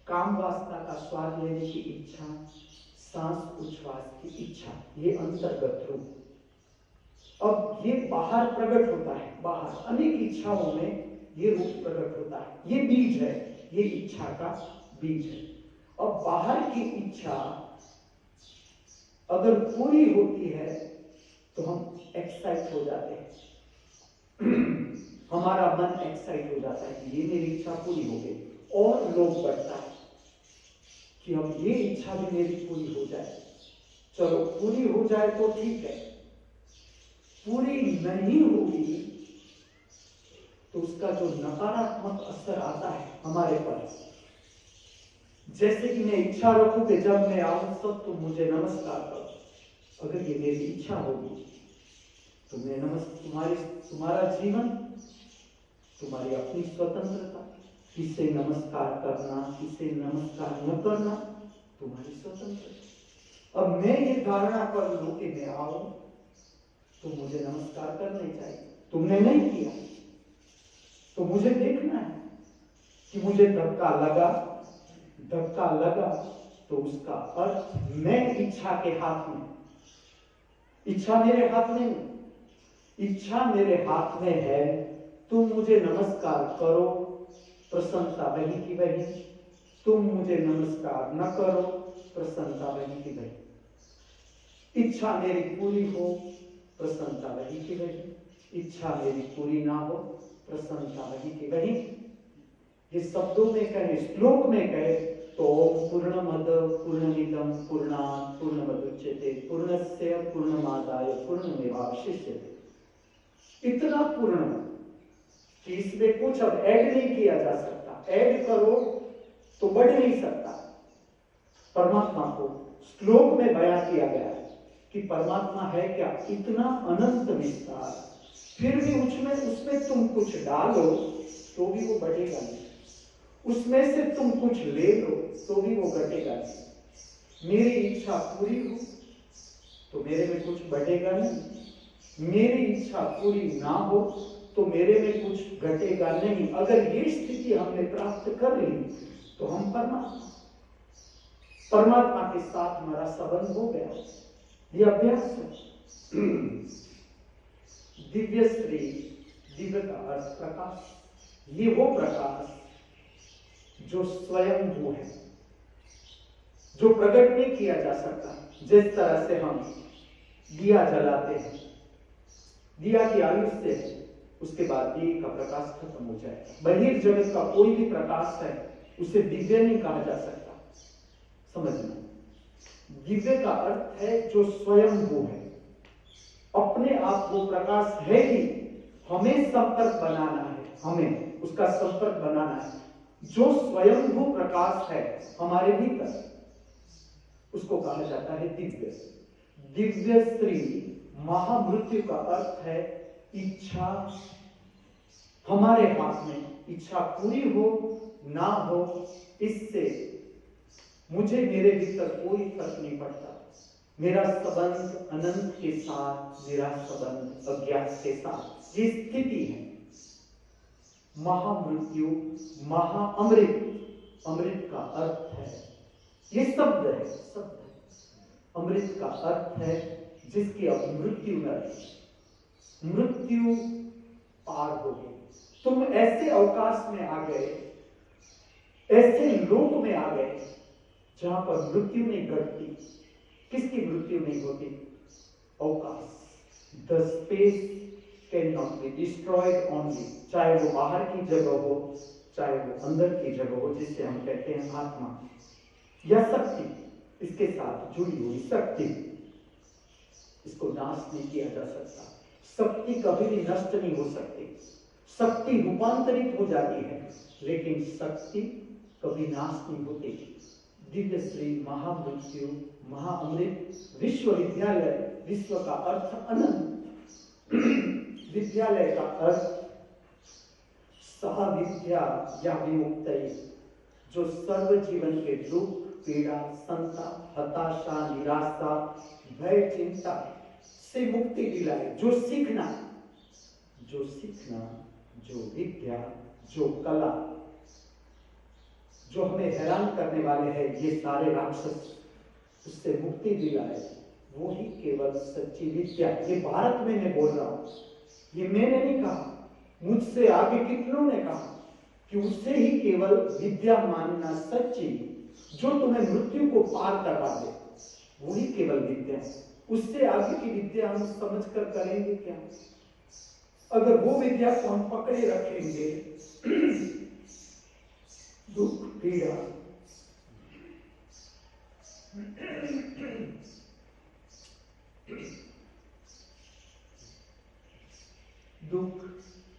काम वासना का स्वाद लेने की इच्छा, सांस उच्छ्वास की इच्छा, ये अंतर्गत रूप। अब ये बाहर प्रकट होता है, बाहर अनेक इच्छाओं में ये रूप प्रकट होता है। ये बीज है, ये इच्छा का बीज है। अब बाहर की इच्छा अगर पूरी होती है तो हम एक्साइट हो जाते हैं। हमारा मन एक्साइट हो जाता है कि ये मेरी इच्छा पूरी हो गई, और लोभ बढ़ता है कि अब ये इच्छा भी मेरी पूरी हो जाए। चलो पूरी हो जाए तो ठीक है, पूरी नहीं होगी तो उसका जो नकारात्मक असर आता है हमारे पर, जैसे कि मैं इच्छा रखूं कि जब मैं आऊं सब तुम मुझे नमस्कार करो। अगर ये मेरी इच्छा होगी तो मैं तुम्हारा जीवन, तुम्हारी अपनी स्वतंत्रता, किसे नमस्कार करना, किसे नमस्कार न करना, तुम्हारी स्वतंत्रता। अब मैं ये धारणा कर लूं कि मैं आऊं तो मुझे नमस्कार करना चाहिए, तुमने नहीं किया तो मुझे देखना है कि मुझे धक्का लगा तो उसका अर्थ मैं इच्छा के हाथ में, इच्छा मेरे हाथ में नहीं, इच्छा मेरे हाथ में है। तुम मुझे नमस्कार करो, प्रसन्नता वही की वही। तुम मुझे नमस्कार न करो, प्रसन्नता वही की वही। इच्छा मेरी पूरी हो, प्रसन्नता वही की वही। इच्छा मेरी पूरी ना हो, प्रसन्नता वही की वही। ये शब्दों में कहे, श्लोक में कहे तो पूर्णमद पूर्णमिदं पूर्णात् पूर्णमुदच्यते पूर्णस्य पूर्णमादाय पूर्णमेवावशिष्यते। इतना पूर्ण कि इसमें कुछ अब ऐड नहीं किया जा सकता। ऐड करो तो बढ़ नहीं सकता। परमात्मा को श्लोक में बयां किया गया है कि परमात्मा है क्या, इतना अनंत विस्तार, फिर भी उसमें तुम कुछ डालो तो भी वो बढ़ेगा नहीं, उसमें से तुम कुछ ले लो तो भी वो घटेगा नहीं। मेरी इच्छा पूरी हो तो मेरे में कुछ बढ़ेगा नहीं, मेरी इच्छा पूरी ना हो तो मेरे में कुछ घटेगा नहीं। अगर ये स्थिति हमने प्राप्त कर ली तो हम परमात्मा के साथ हमारा संबंध हो गया। ये अभ्यास है। दिव्य श्री, दिव्य का अर्थ प्रकाश। ये वो प्रकाश जो स्वयं वो है, जो प्रकट नहीं किया जा सकता। जिस तरह से हम दिया जलाते हैं, दिया की आयु से उसके बाद दिए का प्रकाश खत्म हो जाएगा। बहिर्जगत का कोई भी प्रकाश है उसे दिव्य नहीं कहा जा सकता। समझना, दिव्य का अर्थ है जो स्वयं वो है, अपने आप वो प्रकाश है ही। हमें संपर्क बनाना है, हमें उसका संपर्क बनाना है। जो स्वयं वो प्रकाश है हमारे भीतर, उसको कहा जाता है दिव्य। दिव्य श्री महामृत्यु का अर्थ है इच्छा हमारे हाथ में। इच्छा पूरी हो ना हो, इससे मुझे मेरे भीतर कोई फर्क नहीं पड़ता। मेरा संबंध अनंत के साथ, मेरा संबंध अज्ञात के साथ। ये स्थिति है महामृत्यु, महाअमृत। अमृत का अर्थ है, ये शब्द है, शब्द है। अमृत का अर्थ है जिसकी अब मृत्यु न रही, मृत्यु पार हो गई। तुम ऐसे अवकाश में आ गए, ऐसे लोक में आ गए जहां पर मृत्यु नहीं घटती। किसकी मृत्यु नहीं होती? अवकाश। The space can not be destroyed only. चाहे वो बाहर की जगह हो, चाहे वो अंदर की जगह हो, जिसे हम कहते हैं आत्मा या शक्ति, इसके साथ जुड़ी हुई शक्ति, इसको नाश नहीं किया जा सकता। शक्ति कभी भी नष्ट नहीं हो सकती। शक्ति रूपांतरित हो जाती है, लेकिन शक्ति कभी नाश नहीं होती। दिव्य श्री महामृत्यु महाअमृत विश्वविद्यालय। विश्व का अर्थ अनंत, विद्यालय का अर्थ सह विद्या या विमुक्त, जो सर्व जीवन के दुख, पीड़ा, संता, हताशा, निराशा, भय, चिंता से मुक्ति दिलाए। जो सीखना, जो विद्या, जो कला, जो हमें हैरान करने वाले हैं ये सारे राक्षस, उससे मुक्ति दिलाए, वो ही केवल सच्ची विद्या। ये भारत में मैं बोल रहा हूं, ये मैंने नहीं कहा, मुझसे आगे कितनों ने कहा कि उससे ही केवल विद्या मानना सच्ची, जो तुम्हें मृत्यु को पार करवा दे, वही केवल विद्या है। उससे आगे की विद्या हम समझ कर करेंगे क्या? अगर वो विद्या को हम पकड़े रखेंगे, दुख, पीड़ा, दुख,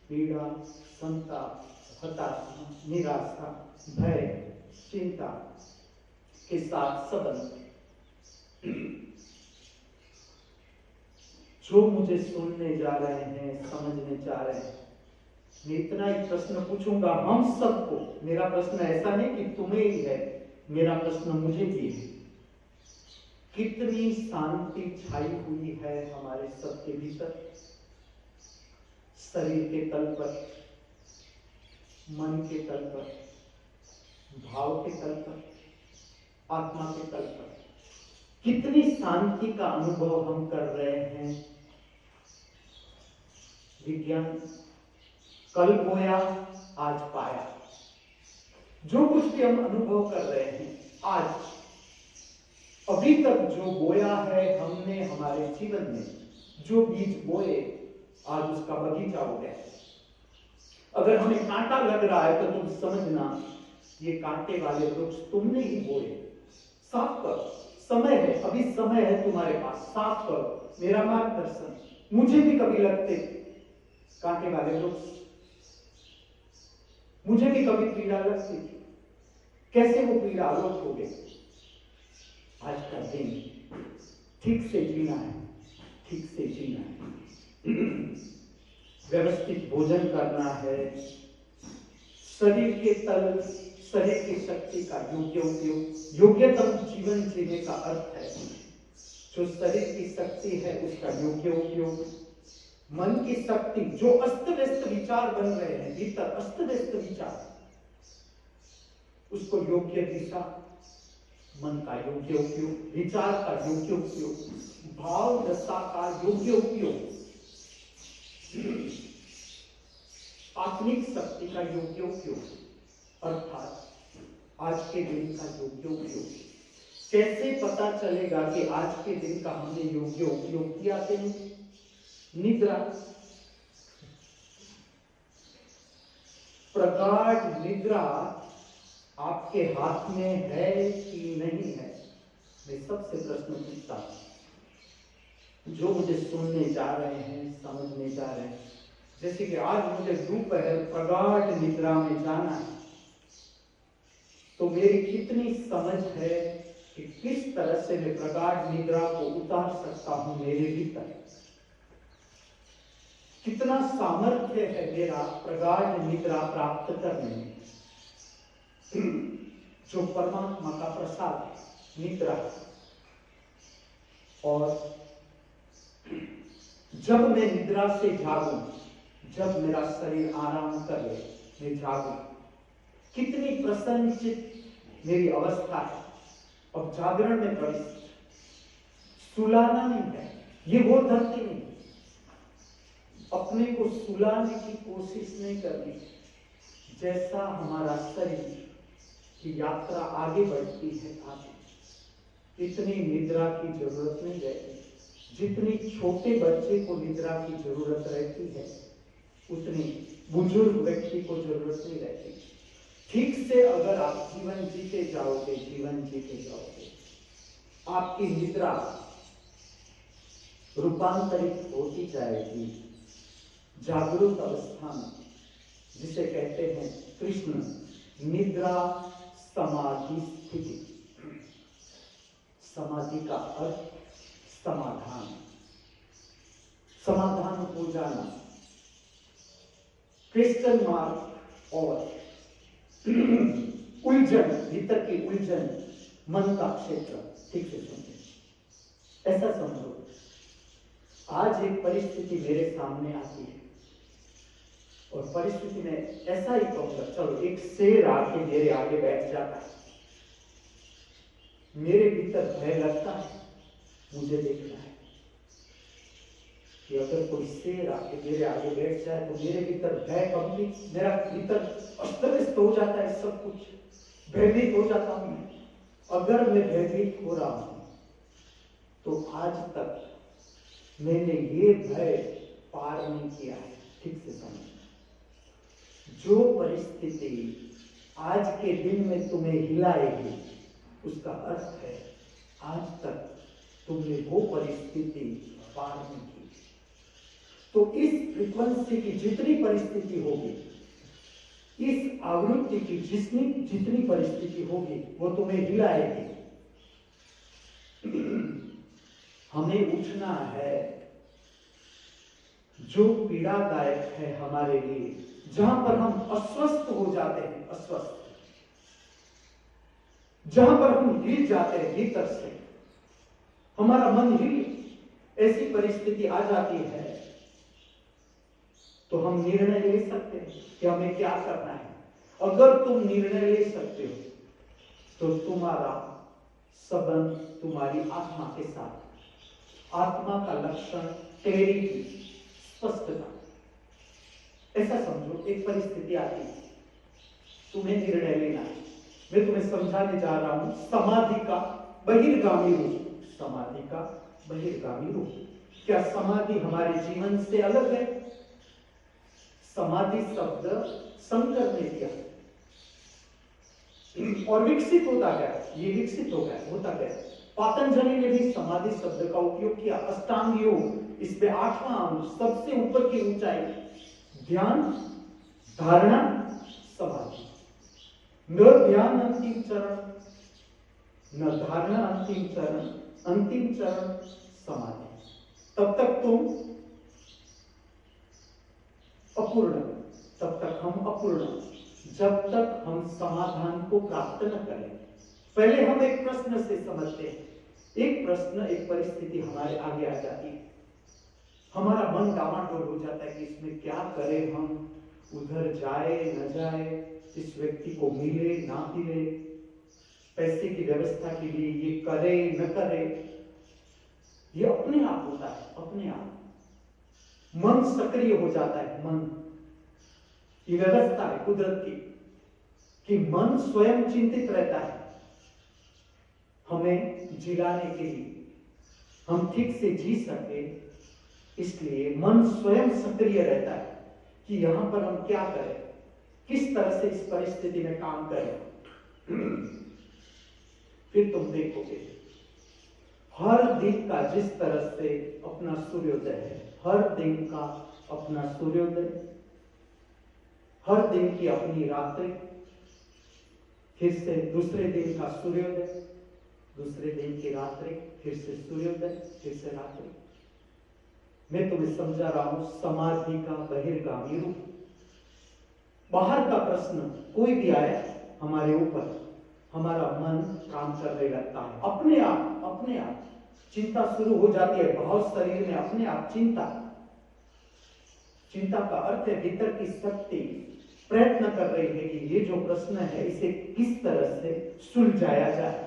पीड़ा, संताप, हताशा, निराशा, भय, चिंता के साथ संबंध, जो मुझे सुनने जा रहे हैं, समझने जा रहे हैं, मैं इतना ही प्रश्न पूछूंगा हम सबको। मेरा प्रश्न ऐसा नहीं कि तुम्हें ही है, मेरा प्रश्न मुझे भी है। कितनी शांति छाई हुई है हमारे सबके भीतर, शरीर के तल पर, मन के तल पर, भाव के तल पर। आत्मा के तल पर कितनी शांति का अनुभव हम कर रहे हैं। विज्ञान कल बोया आज पाया। जो कुछ भी हम अनुभव कर रहे हैं आज, अभी तक जो बोया है हमने हमरे जीवन में, जो बीज बोए आज उसका बगीचा हो गया। अगर हमें कांटा लग रहा है तो तुम समझना ये कांटे वाले वृक्ष तुमने ही बोए। साफ करो, समय है, अभी समय है तुम्हारे पास, साफ करो। मेरा मार्गदर्शन, मुझे भी कभी लगते कांटे वाले वृक्ष, मुझे भी कभी पीड़ा लगती थी। कैसे वो पीड़ा अलग हो गई। आज का दिन ठीक से जीना है, ठीक से जीना है, व्यवस्थित भोजन करना है, शरीर के तल, शरीर की शक्ति का योग्य उपयोग। योग्यतम जीवन जीने का अर्थ है जो शरीर की शक्ति है उसका योग्य उपयोग। मन की शक्ति, जो अस्त व्यस्त विचार बन रहे हैं भीतर, अस्त व्यस्त विचार, उसको योग्य दिशा, मन का योग्य उपयोग, विचार का योग्य उपयोग, भाव दशा का योग्य उपयोग, आत्मिक शक्ति का योग्य उपयोग, अर्थात आज के दिन का योग्य उपयोग। कैसे पता चलेगा कि आज के दिन का हमने योग्य उपयोग किया कि नहीं? निद्रा, प्रगाढ़ निद्रा आपके हाथ में है कि नहीं है? मैं सबसे प्रश्न पूछता हूं, जो मुझे सुनने जा रहे हैं, समझने जा रहे हैं। जैसे कि आज मुझे दोपहर प्रगाढ़ निद्रा में जाना है, तो मेरी कितनी समझ है कि किस तरह से मैं प्रगाढ़ निद्रा को उतार सकता हूं मेरे भीतर। कितना सामर्थ्य है मेरा प्रगाढ़ निद्रा प्राप्त करने में, जो परमात्मा का प्रसाद निद्रा। और जब मैं निद्रा से जागूं, जब मेरा शरीर आराम करे, मैं जागूं, कितनी प्रसन्नचित मेरी अवस्था है। अब जागरण में प्रविष्ट, सुलाना नहीं है, ये वो धरती नहीं, अपने को सुलाने की कोशिश नहीं करनी। जैसा हमारा शरीर की यात्रा आगे बढ़ती है, आगे इतनी निद्रा की जरूरत नहीं रहती। जितनी छोटे बच्चे को निद्रा की जरूरत रहती है, उतनी बुजुर्ग व्यक्ति को जरूरत नहीं रहती। ठीक से अगर आप जीवन जीते जाओगे, जीवन जीते जाओगे, आपकी निद्रा रूपांतरित होती जाएगी जागरूक अवस्था में, जिसे कहते हैं कृष्ण निद्रा समाधि स्थिति। समाधि का अर्थ समाधान, समाधान हो जाना, क्वेश्चन मार्क और उलझन, भीतर की उलझन, मन का क्षेत्र। ठीक से समझे, ऐसा समझो, आज एक परिस्थिति मेरे सामने आती है और परिस्थिति में ऐसा ही कहूंगा, चलो एक शेर आके मेरे आगे बैठ जाता है, मेरे भीतर भय लगता है, मुझे देखना है कि अगर कोई शेर आके मेरे आगे बैठ जाए तो मेरे भीतर भय कभी, मेरा भीतर अस्त व्यस्त हो जाता है, सब कुछ भयभीत हो जाता हूं। अगर मैं भयभीत हो रहा हूं तो आज तक मैंने ये भय पार नहीं किया है। ठीक से समझ, जो परिस्थिति आज के दिन में तुम्हें हिलाएगी, उसका अर्थ है आज तक तुमने वो परिस्थिति पार नहीं की। तो इस फ्रीक्वेंसी की जितनी परिस्थिति होगी, इस आवृत्ति की जितनी परिस्थिति होगी, वो तुम्हें हिलाएगी। हमें उठना है, जो पीड़ादायक है हमारे लिए, जहां पर हम अस्वस्थ हो जाते हैं, अस्वस्थ, जहां पर हम हिल जाते हैं भीतर से, हमारा मन हिल, ऐसी परिस्थिति आ जाती है, तो हम निर्णय ले सकते हैं कि हमें क्या करना है। अगर तुम निर्णय ले सकते हो तो तुम्हारा संबंध तुम्हारी आत्मा के साथ, आत्मा का लक्षण क्लैरिटी, स्पष्टता। ऐसा समझो, एक परिस्थिति आती है, तुम्हें निर्णय लेना है। मैं तुम्हें समझाने जा रहा हूं समाधि का बहिर्गामी रूप। समाधि का बहिर्गामी रूप। क्या समाधि हमारे जीवन से अलग है? समाधि शब्द शंकर ने दिया और विकसित होता गया, ये विकसित हो गया, होता गया। पतंजलि ने भी समाधि शब्द का उपयोग किया। अष्टांग योग, इसमें 8वां अंग, सबसे ऊपर की ऊंचाई, ध्यान, धारणा, समाधि। न ध्यान अंतिम चरण, न धारणा अंतिम चरण, अंतिम चरण समाधि। तब तक तुम अपूर्ण, तब तक हम अपूर्ण, जब तक हम समाधान को प्राप्त न करें। पहले हम एक प्रश्न से समझते हैं। एक प्रश्न, एक परिस्थिति हमारे आगे आ जाती है, हमारा मन डामाडोल हो जाता है कि इसमें क्या करें हम, उधर जाए न जाए, इस व्यक्ति को मिले ना मिले, पैसे की व्यवस्था के लिए ये करे न करे। ये अपने आप होता है, अपने आप मन सक्रिय हो जाता है। मन, ये व्यवस्था है कुदरत की कि मन स्वयं चिंतित रहता है हमें जिलाने के लिए, हम ठीक से जी सके। इसलिए मन स्वयं सक्रिय रहता है कि यहां पर हम क्या करें, किस तरह से इस परिस्थिति में काम करें। फिर तुम देखोगे हर दिन का जिस तरह से अपना सूर्योदय है, हर दिन का अपना सूर्योदय, हर दिन की अपनी रात्रि, फिर से दूसरे दिन का सूर्योदय, दूसरे दिन की रात्रि, फिर से सूर्योदय, फिर से रात्रि। मैं तुम्हें समझा रहा हूं समाधि का बहिर्गामी रूप। बाहर का प्रश्न कोई भी आया हमारे ऊपर, हमारा मन काम करने लगता है, अपने आप, अपने आप चिंता शुरू हो जाती है। भाव शरीर में अपने आप चिंता। चिंता का अर्थ है भीतर की शक्ति प्रयत्न कर रही है कि ये जो प्रश्न है इसे किस तरह से सुलझाया जाए।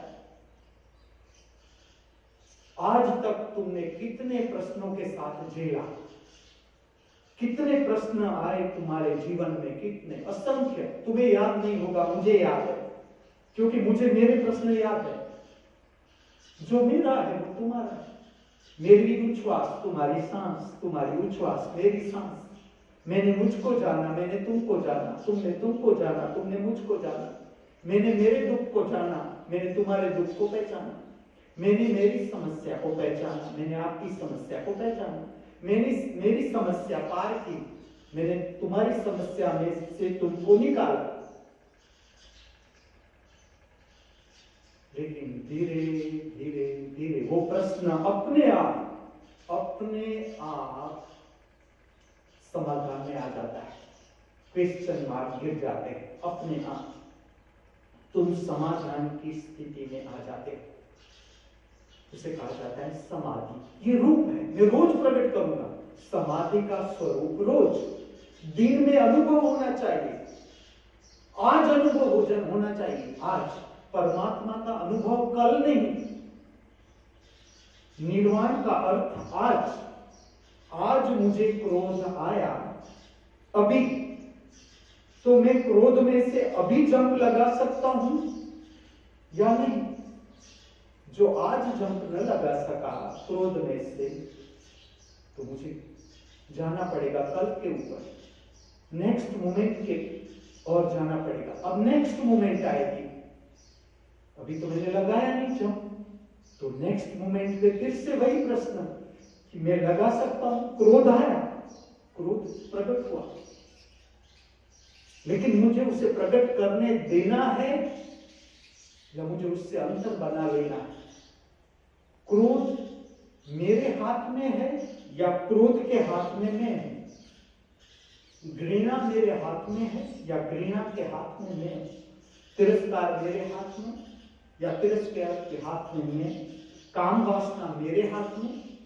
आज तक तुमने कितने प्रश्नों के साथ झेला, कितने प्रश्न आए तुम्हारे जीवन में, कितने, असंख्य। तुम्हें याद नहीं होगा, मुझे याद है, क्योंकि मुझे मेरे प्रश्न याद है। जो मेरा है वो तुम्हारा है। मेरी उच्छ्वास तुम्हारी सांस, तुम्हारी उच्छ्वास मेरी सांस। मैंने मुझको जाना, मैंने तुमको जाना, तुमने तुमको जाना, तुमने मुझको जाना। मैंने मेरे दुख को जाना, मैंने तुम्हारे दुख को पहचाना। मैंने मेरी समस्या को पहचाना, मैंने आपकी समस्या को पहचाना। मैंने मेरी समस्या पार की, मैंने तुम्हारी समस्या में से तुमको निकाला। लेकिन धीरे धीरे धीरे वो प्रश्न अपने आप समाधान में आ जाता है। क्वेश्चन मार्क गिर जाते हैं अपने आप, तुम समाधान की स्थिति में आ जाते हो। उसे कहा जाता है समाधि। ये रूप है, मैं रोज प्रकट करूंगा। समाधि का स्वरूप रोज दिन में अनुभव होना चाहिए। आज अनुभव होना चाहिए, आज। परमात्मा का अनुभव कल नहीं। निर्वाण का अर्थ आज। आज मुझे क्रोध आया, अभी, तो मैं क्रोध में से अभी जंप लगा सकता हूं या नहीं? जो आज जंप न लगा सका क्रोध में से, तो मुझे जाना पड़ेगा कल के ऊपर, नेक्स्ट मोमेंट के और जाना पड़ेगा। अब नेक्स्ट मोमेंट आएगी, अभी तो मैंने लगाया नहीं जंप, तो नेक्स्ट मोमेंट पे फिर से वही प्रश्न कि मैं लगा सकता हूं। क्रोध आया, क्रोध प्रकट हुआ, लेकिन मुझे उसे प्रकट करने देना है या मुझे उससे अंतर बना लेना है? क्रोध मेरे हाथ में है या क्रोध के हाथ में मैं है? घृणा मेरे हाथ में है या घृणा के हाथ में मैं? तिरस्कार मेरे हाथ में या तिरस्कार के हाथ में मैं? काम वासना मेरे हाथ में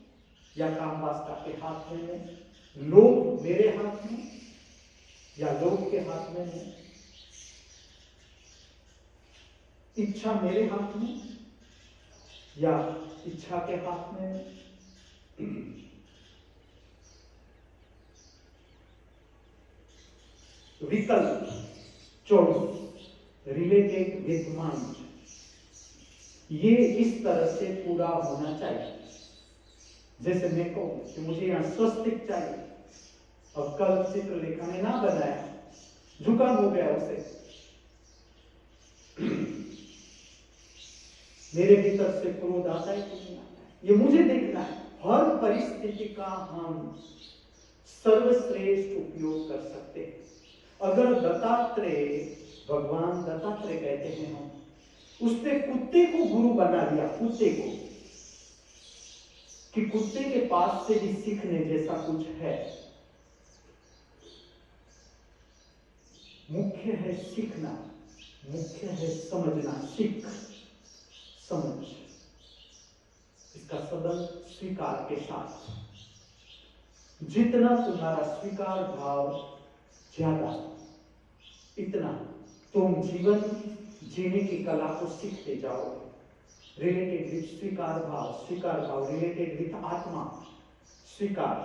या काम वासना के हाथ में मैं? लोभ मेरे हाथ में या लोभ के हाथ में मैं? इच्छा मेरे हाथ में या इच्छा के हाथ में? विकल्प चॉइस रिलेटेड विद माइंड, ये इस तरह से पूरा होना चाहिए। जैसे मैं कहूं कि मुझे यहां स्वस्तिक चाहिए, अब कल चित्रलेखा ने ना बनाया, जुकाम हो गया उसे, मेरे भीतर से क्रोध आता है कि नहीं आता है, ये मुझे देखना है। हर परिस्थिति का हम सर्वश्रेष्ठ उपयोग कर सकते हैं। अगर दत्तात्रेय, भगवान दत्तात्रेय कहते हैं हम, उसने कुत्ते को गुरु बना लिया, कुत्ते को, कि कुत्ते के पास से भी सीखने जैसा कुछ है। मुख्य है सीखना, मुख्य है समझना, सीख समझ, इसका संबंध स्वीकार के साथ। जितना तुम्हारा स्वीकार भाव ज्यादा, इतना तुम जीवन जीने की कला को सीखते जाओगे। रिलेटेड विथ स्वीकार भाव रिलेटेड विथ आत्मा, स्वीकार,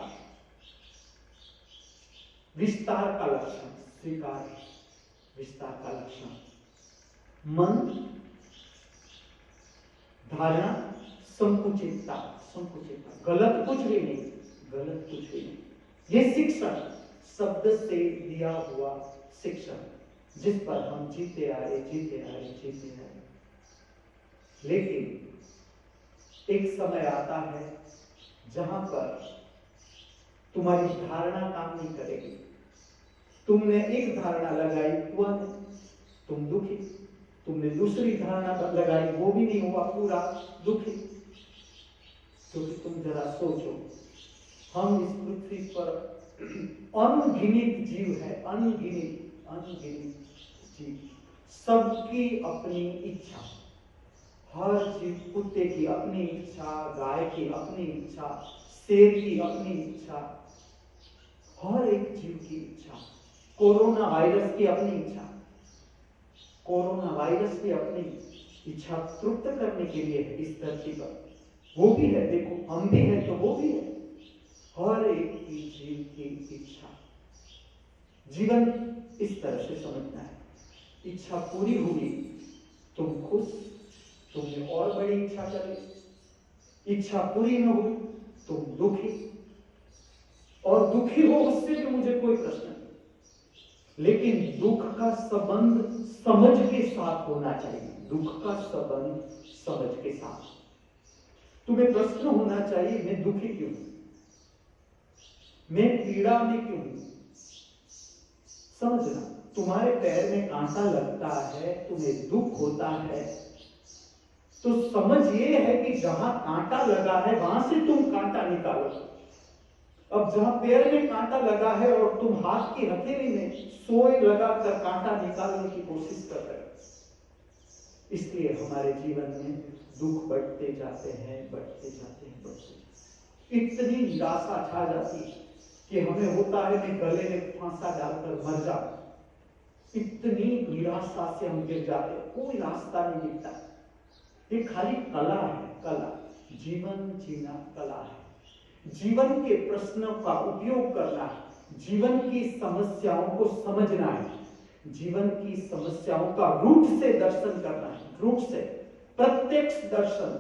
विस्तार का लक्षण, स्वीकार विस्तार का लक्षण। मन, धारणा, संकुचितता, गलत कुछ भी नहीं, गलत कुछ भी नहीं। ये शिक्षण, शब्द से दिया हुआ शिक्षण, जिस पर हम जीते आए। लेकिन एक समय आता है जहां पर तुम्हारी धारणा काम नहीं करेगी। तुमने एक धारणा लगाई, हुआ नहीं, तुम दुखी। तुमने दूसरी धारणा लगाई, वो भी नहीं हुआ पूरा, दुखी। क्योंकि तुम जरा सोचो, हम इस पृथ्वी पर अनगिनत जीव है, अनगिनत जीव, सबकी अपनी इच्छा। हर जीव, कुत्ते की अपनी इच्छा, गाय की अपनी इच्छा, शेर की अपनी इच्छा, हर एक जीव की इच्छा। कोरोना वायरस की अपनी इच्छा, कोरोना वायरस भी अपनी इच्छा तृप्त करने के लिए है इस धरती पर। वो भी है, देखो हम भी हैं तो वो भी है। हर एक की जीव की इच्छा। जीवन इस तरह से समझना है। इच्छा पूरी हुई, तुम खुश, तुमने और बड़ी इच्छा करी। इच्छा पूरी न हुई, तुम दुखी, और दुखी हो उससे भी मुझे कोई प्रश्न नहीं। लेकिन दुख का संबंध समझ के साथ होना चाहिए। दुख का संबंध समझ के साथ। तुम्हें प्रश्न होना चाहिए, मैं दुखी क्यों हूं, मैं पीड़ा में क्यों हूं। समझना, तुम्हारे पैर में कांटा लगता है, तुम्हें दुख होता है, तो समझ ये है कि जहां कांटा लगा है वहां से तुम कांटा निकालो। अब जहां पैर में कांटा लगा है और तुम हाथ की हथेली में सोई लगाकर कांटा निकालने की कोशिश कर रहे हो, इसलिए हमारे जीवन में दुख बढ़ते जाते हैं। इतनी निराशा छा जाती है कि हमें होता है कि गले में फांसा डालकर मर जाओ। इतनी निराशा से हम गिर जाते हैं, कोई रास्ता नहीं दिखता। ये खाली कला है, कला। जीवन जीना कला है। जीवन के प्रश्नों का उपयोग करना है, जीवन की समस्याओं को समझना है, जीवन की समस्याओं का रूट से दर्शन करना है, रूट से प्रत्यक्ष दर्शन।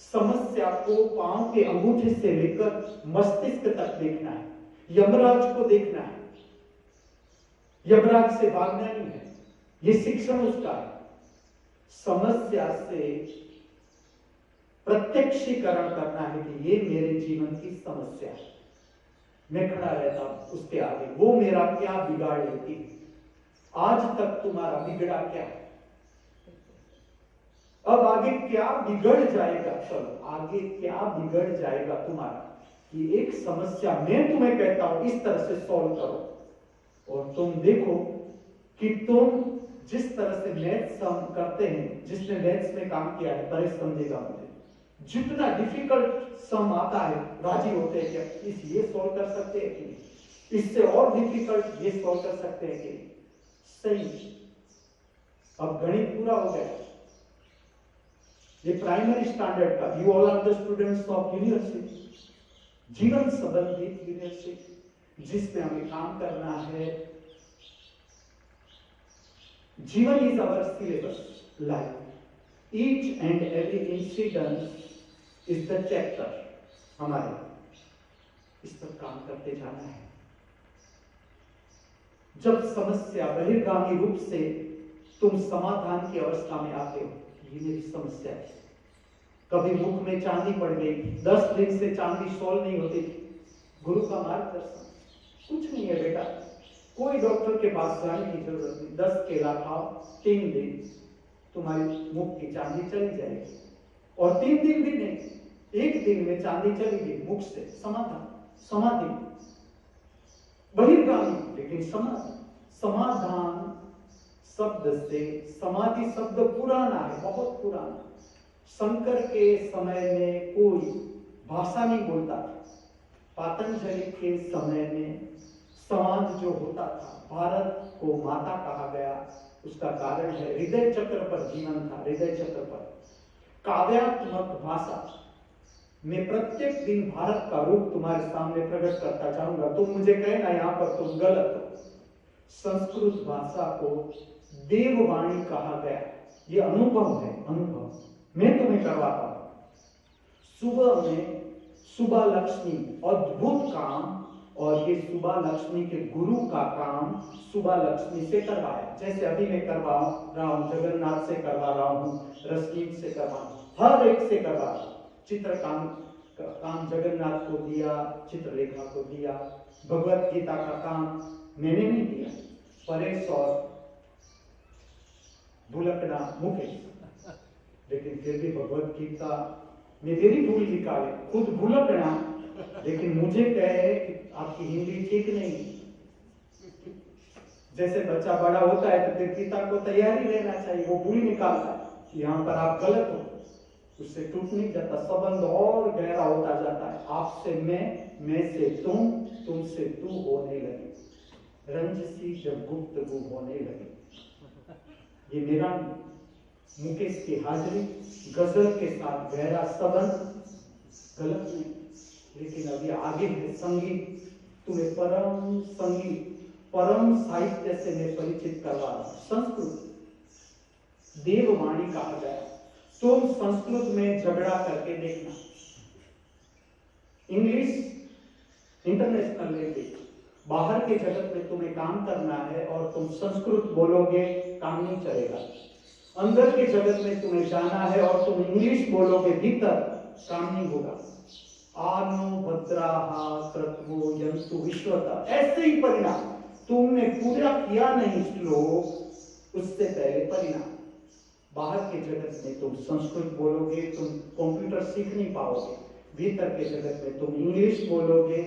समस्या को पांव के अंगूठे से लेकर मस्तिष्क तक देखना है, यमराज को देखना है। यमराज से भागना नहीं है, ये शिक्षण उसका है। समस्या से प्रत्यक्षीकरण करना है कि ये मेरे जीवन की समस्या है। मैं खड़ा रहता हूं उसके आगे, वो मेरा क्या बिगाड़ लेती है। आज तक तुम्हारा बिगड़ा क्या है, अब आगे क्या बिगड़ जाएगा। चलो आगे क्या बिगड़ जाएगा तुम्हारा, कि एक समस्या मैं तुम्हें कहता हूं इस तरह से सॉल्व करो, और तुम देखो कि तुम जिस तरह से मैथ्स हम करते हैं, जिसने मैथ्स में काम किया है बड़े समझेगा मुझे, जितना डिफिकल्ट सम आता है राजी होते हैं कि इस ये सॉल्व कर सकते हैं कि नहीं, इससे और डिफिकल्ट ये सॉल्व कर सकते हैं कि नहीं। सही, अब गणित पूरा हो गया, ये प्राइमरी स्टैंडर्ड का, you all are the students of university, जीवन संबंधित यूनिवर्सिटी, जिसमें हमें काम करना है। जीवन is our syllabus, life each and every incident is the chapter. हमारे इस पर काम करते जाना है। जब समस्या बहिर्गामी रूप से तुम समाधान की अवस्था में आते हो, ये मेरी समस्या है, कभी मुख में चांदी पड़ गई, 10 दिन से चांदी सोल्व नहीं होती थी, गुरु का मार्गदर्शन, कुछ नहीं है बेटा, कोई डॉक्टर के पास जाने की जरूरत नहीं, 10 केला खाओ, 3 दिन तुम्हारी मुख की चांदी चली जाएगी। और 3 दिन भी नहीं, 1 दिन में चांदी चली गई मुख से, समाधान, समाधि, बहिर्गामी लेकिन समाधि। समाधान शब्द से समाधि शब्द पुराना है, बहुत पुराना। शंकर के समय में कोई भाषा नहीं बोलता था। पतंजलि के समय में समाज जो होता था, भारत को माता कहा गया, उसका कारण है हृदय चक्र पर जीवन था, हृदय चक्र पर। काव्यात्मक भाषा मैं प्रत्येक दिन भारत का रूप तुम्हारे सामने प्रकट करता जाऊंगा, तुम मुझे कहना यहां पर तुम गलत हो। संस्कृत भाषा को देववाणी कहा गया, ये अनुभव है, अनुभव मैं तुम्हें करवाता हूं। सुबह में सुबह लक्ष्मी अद्भुत काम, और ये सुबह लक्ष्मी के गुरु का काम सुबह लक्ष्मी से करवाया। जैसे अभी मैं करवा रहा हूं, जगन्नाथ से करवा रहा हूं, रश्मि से करवा रहा हूं, हर एक से करवा रहा हूं। चित्र काम जगन्नाथ को दिया, चित्रलेखा को दिया। भगवत गीता का काम मैंने नहीं दिया, परेश और भूलकड़ा मुकेश, लेकिन फिर भी भगवत गीता में मेरी भूल निकाले, खुद भूलकड़ा, लेकिन मुझे कहे कि आपकी हिंदी ठीक नहीं। जैसे बच्चा बड़ा होता है तो फिर पिता को तैयारी लेना चाहिए, वो भूल निकालता है, यहाँ पर आप गलत हो, उससे टूट नहीं जाता, संबंध और गहरा होता जाता है। आपसे मैं से तुम, तुमसे तू होने लगे, रंजसी जब गुफ्तगू होने लगे। ये मेरा मुकेश की हाजिरी गजल के साथ गहरा संबंध, गलत नहीं, लेकिन अभी आगे है संगीत, तुम्हें परम संगीत, परम साहित्य से मैं परिचित करवा रहा हूं। संस्कृत देववाणी कहा गया, तुम संस्कृत में झगड़ा करके देखना। इंग्लिश इंटरनेशनल लैंग्वेज, बाहर के जगत में तुम्हें काम करना है और तुम संस्कृत बोलोगे, काम नहीं चलेगा। अंदर के जगत में तुम्हें जाना है और तुम इंग्लिश बोलोगे भीतर, काम नहीं होगा। आनो भद्राहा क्रतवो यंतु विश्वता, ऐसे ही परिणाम। तुमने पूरा किया नहीं श्लोक, उससे पहले परिणाम। बाहर के जगत में तुम संस्कृत बोलोगे, तुम कंप्यूटर सीख नहीं पाओगे। भीतर के जगत में तुम इंग्लिश बोलोगे,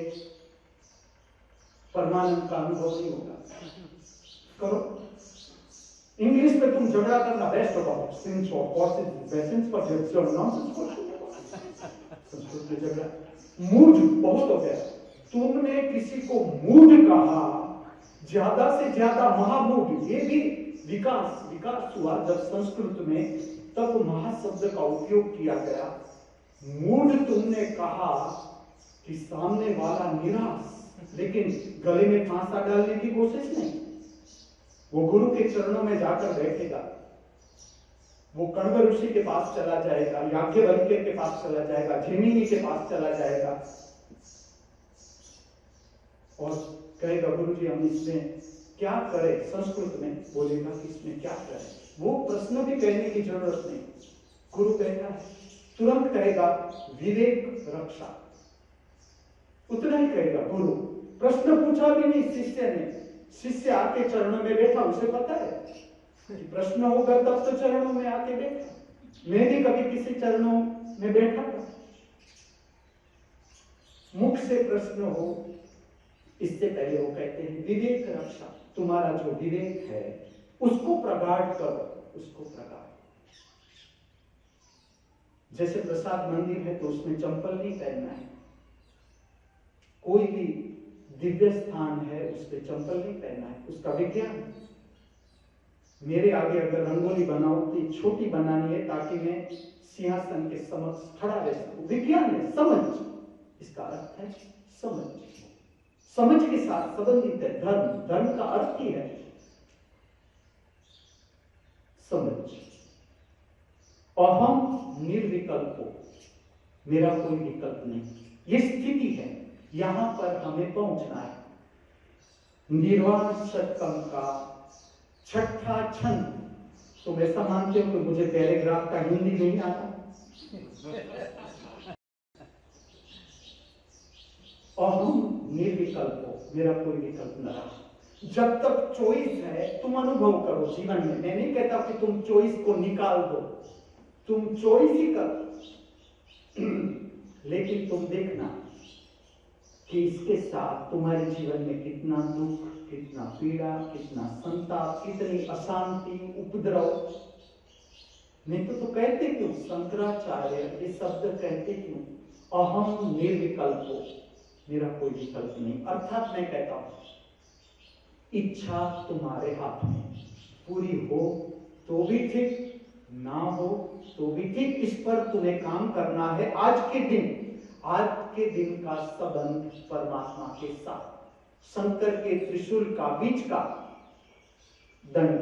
परमानंद का अनुभव नहीं होगा। करो इंग्लिश में तुम झगड़ा करना, बेस्ट ऑफ सिंस और कॉसेस बेसिस पर जो नॉनसेंस संस्कृत में झगड़ा, मूड बहुत हो गया। तुमने किसी को मूड कहा, ज्यादा से ज्यादा महामूड, ये भी विकास हुआ जब संस्कृत में, तब महाशब्द का उपयोग किया गया। मूड तुमने कहा कि सामने वाला निराश, लेकिन गले में फांसा डालने की कोशिश नहीं। वो गुरु के चरणों में जाकर बैठेगा, वो कण्व ऋषि के पास चला जाएगा, याज्ञवल्क्य के पास चला जाएगा, जैमिनी के पास चला जाएगा और कहेगा गुरु जी हम इसमें क्या करें। संस्कृत में बोलेगा कि इसमें क्या करें, वो प्रश्न भी कहने की जरूरत नहीं। गुरु कहना है, तुरंत कहेगा विवेक रक्षा, उतना ही कहेगा गुरु। प्रश्न पूछा भी नहीं शिष्य ने, शिष्य आके चरणों में बैठा, उसे पता है कि प्रश्न होगा तब तो चरणों में आके बैठा। मैं भी कभी किसी चरणों में बैठा था, मुख से प्रश्न हो इससे पहले वो कहते हैं विवेक रक्षा, तुम्हारा जो विवेक है उसको प्रगाढ़ करो, उसको प्रगाढ़। जैसे प्रसाद मंदिर है तो उसमें चंपल नहीं पहनना है, कोई भी दिव्य स्थान है उसमें चंपल नहीं पहनना है, उसका विज्ञान। मेरे आगे अगर रंगोली बनाओ तो ये छोटी बनानी है ताकि मैं सिंहासन के समक्ष खड़ा रह सकूं। विज्ञान है, समझ, इसका अर्थ है समझ। समझ के साथ संबंधित है धर्म। धर्म का अर्थ ही है समझ। अहम निर्विकल्प हो, मेरा कोई विकल्प नहीं। ये स्थिति है, यहां पर हमें पहुंचना है। निर्वाण षटकम का छठा छंद। तुम ऐसा मानते हो कि मुझे पैराग्राफ का हिंदी नहीं आता? अहम निर्विकल्प हो, मेरा कोई विकल्प न रहा। जब तक चॉइस है, तुम अनुभव करो जीवन में। मैं नहीं कहता कि तुम चॉइस को निकाल दो, तुम चॉइस ही करो। लेकिन तुम देखना कि इसके साथ तुम्हारे जीवन में कितना दुख, कितना पीड़ा, कितना संताप, कितनी अशांति, उपद्रव। नहीं तो कहते क्यों शंकराचार्य ये शब्द कहते क्यों? अहम निर्विकल्प हो, मेरा कोई विकल्प नहीं। अर्थात मैं कहता हूं इच्छा तुम्हारे हाथ में, पूरी हो तो भी ठीक, ना हो तो भी ठीक। इस पर तुम्हें काम करना है। आज के दिन का संबंध परमात्मा के साथ, शंकर के त्रिशूल का बीच का दंड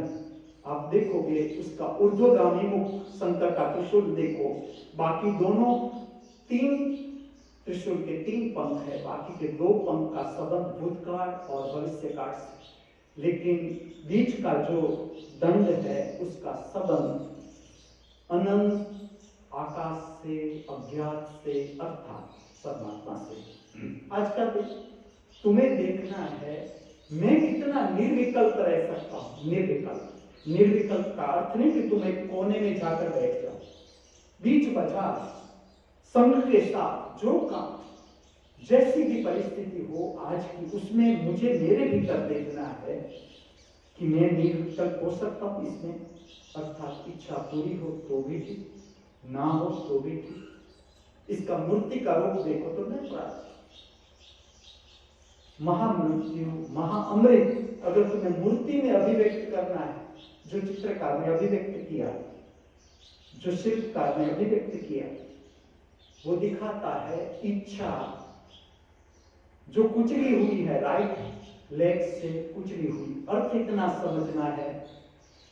आप देखोगे, उसका ऊर्ध्वगामी मुख शंकर का त्रिशूल देखो, बाकी दोनों तीन त्रिशूल के तीन पंख है, बाकी के दो पंख का संबंध भूतकाल और भविष्यकाल से। लेकिन बीच का जो दंड है उसका संबंध अनंत आकाश से, अज्ञात से, अर्थात परमात्मा से। आज का दिन तुम्हें देखना है मैं कितना निर्विकल्प रह सकता हूं। निर्विकल्प का अर्थ नहीं कि तुम एक कोने में जाकर बैठ जाओ। बीच बाजार संघ के साथ जो काम, जैसी भी परिस्थिति हो आज की, उसमें मुझे मेरे भीतर देखना है कि मैं निर्विकल्प हो सकता हूं इसमें। अर्थात इच्छा पूरी हो तो भी ठीक, ना हो तो भी ठीक। इसका मूर्ति का रूप देखो तो नटराज, महामृत्यु, महाअमृत। अगर तुम्हें मूर्ति में अभिव्यक्त करना है, जो चित्रकार ने अभिव्यक्त किया, जो शिल्पकार ने अभिव्यक्त किया, वो दिखाता है इच्छा जो कुचली हुई है, राइट लेग से कुचली हुई। अर्थ इतना समझना है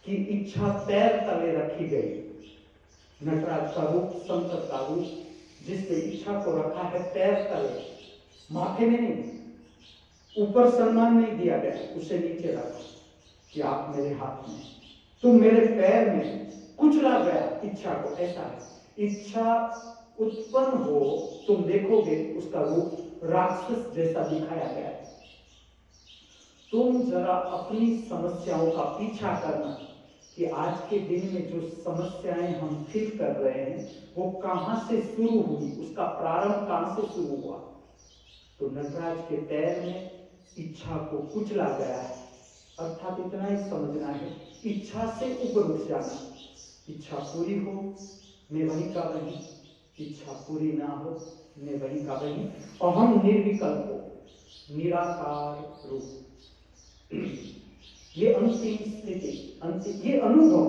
कि इच्छा पैर तले रखी गई। नटराज का रूप, शंकर का रूप, जिसने इच्छा को रखा है पैर तले, माथे में नहीं, ऊपर सम्मान नहीं दिया गया, उसे नीचे रखा कि आप मेरे हाथ में, तुम मेरे पैर में, कुचला गया इच्छा को। ऐसा है, इच्छा उत्पन्न हो, तुम देखोगे उसका रूप राक्षस जैसा दिखाया गया है। तुम जरा अपनी समस्याओं का पीछा करना कि आज के दिन में जो समस्याएं हम फील कर रहे हैं वो कहां से शुरू हुई, उसका प्रारंभ कहां से शुरू हुआ। तो नटराज के पैर में इच्छा को कुचला गया है। अर्थात इतना ही समझना है, इच्छा से ऊपर उठ जाना। इच्छा पूरी हो मैं वहीं का वहीं, इच्छा पूरी ना हो मैं वहीं का वहीं। अहम निर्विकल्प हो, निराकार रूप। ये अंतिम स्थिति, ये अनुभव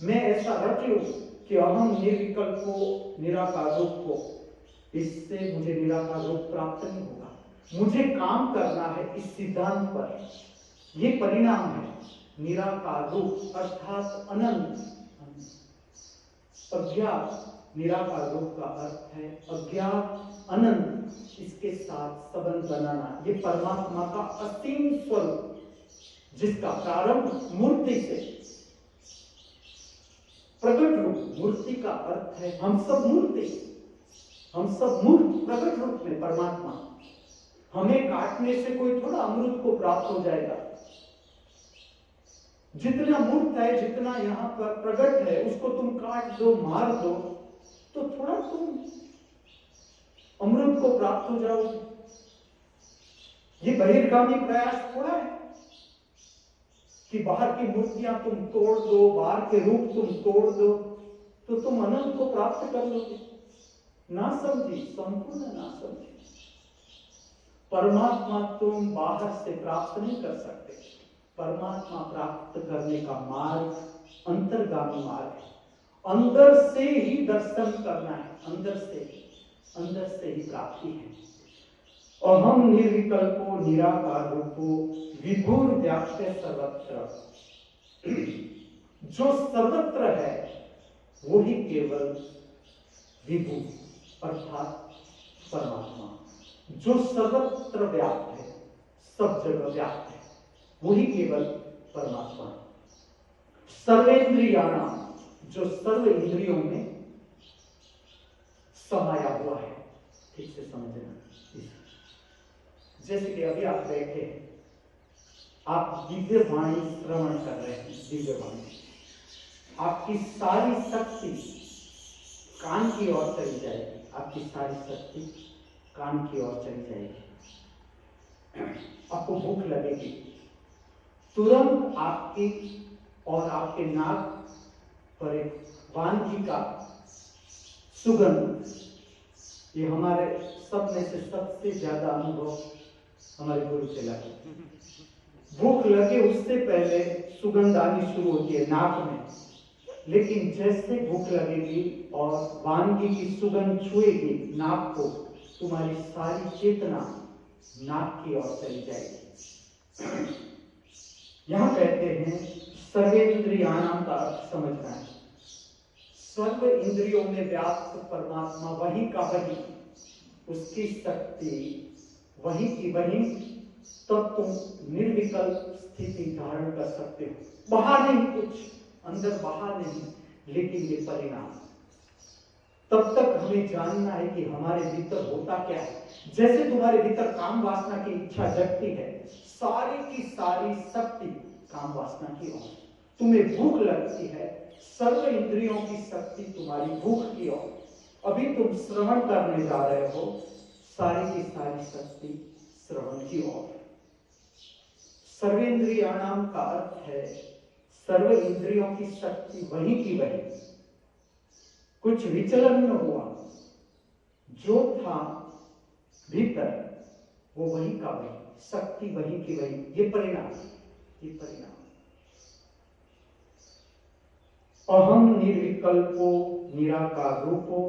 मैं ऐसा रख लूं कि अहम निर्विकल्प हो, निराकार रूप हो, इससे मुझे निराकार रूप प्राप्त नहीं होगा। मुझे काम करना है इस सिद्धांत पर, ये परिणाम है निराकार रूप अर्थात अनंत। अज्ञात, निराकार रूप का अर्थ है अज्ञात, अनंत, इसके साथ संबंध बनाना। ये परमात्मा का असीम स्वरूप जिसका प्रारंभ मूर्ति से, प्रकट रूप। मूर्ति का अर्थ है हम सब मूर्ति, हम सब मूर्त प्रकट रूप में परमात्मा। हमें काटने से कोई थोड़ा अमृत को प्राप्त हो जाएगा। जितना मूर्त है, जितना यहाँ पर प्रकट है, उसको तुम काट दो, मार दो, तो थोड़ा तुम अमृत को प्राप्त हो जाओगे। ये बहिर्गामी प्रयास थोड़ा है कि बाहर की मूर्तियां तुम तोड़ दो, बाहर के रूप तुम तोड़ दो तो तुम अनंत को प्राप्त कर लोगे। ना समझी, संपूर्ण ना समझी। परमात्मा तुम बाहर से प्राप्त नहीं कर सकते। परमात्मा प्राप्त करने का मार्ग अंतर्गामी मार्ग है। अंदर से ही दर्शन करना है, अंदर से ही प्राप्ति है। अहम निर्विकल्पो निराकार रूपो विभुर व्याप्य सर्वत्र। जो सर्वत्र है वो ही केवल विभु अर्थात परमात्मा। जो सर्वत्र व्याप्त है, सब जगह व्याप्त है, वही केवल परमात्मा है। सर्वेंद्रियाणाम, जो सर्व इंद्रियों में समाया हुआ है। ठीक से समझना। जैसे कि अभी आप बैठे हैं, आप दिव्य वाणी श्रवण कर रहे हैं, दिव्य वाणी, आपकी सारी शक्ति कान की ओर चली जाएगी, आपकी सारी शक्ति कान की ओर चली जाएगी। आपको भूख लगेगी, तुरंत आपकी और आपके नाक पर एक वानगी का सुगंध, ये हमारे सब में से सबसे ज्यादा अनुभव हमारे गुरु से लगा। भूख लगे उससे पहले सुगंध आनी शुरू होती है नाक में, लेकिन जैसे भूख लगेगी और वानगी की सुगंध छुएगी नाक को, तुम्हारी सारी चेतना नाक की ओर चली जाएगी। यहां कहते हैं सर्वेंद्रियाणाम का अर्थ समझना है। सर्व इंद्रियों में व्याप्त परमात्मा वही का वही, उसकी शक्ति वही की वही, तब तुम निर्विकल्प स्थिति धारण कर सकते हो। बाहर नहीं कुछ, अंदर बाहर नहीं, लेकिन ये परिणाम। तब तक हमें जानना है कि हमारे भीतर होता क्या है। जैसे तुम्हारे भीतर काम वासना की इच्छा जगती है, सारी की सारी शक्ति काम वासना की ओर। तुम्हें भूख लगती है, सर्व इंद्रियों की शक्ति तुम्हारी भूख की ओर। अभी तुम श्रवण करने जा रहे हो, सारी की सारी शक्ति श्रवण की ओर। सर्वेंद्रियाणाम का अर्थ है सर्व इंद्रियों की शक्ति वही की वही, कुछ विचलन न हुआ, जो था भीतर वो वही का वही, शक्ति वही की वही। ये परिणाम, ये परिणाम। अहम निर्विकल्पो निराकार रूपो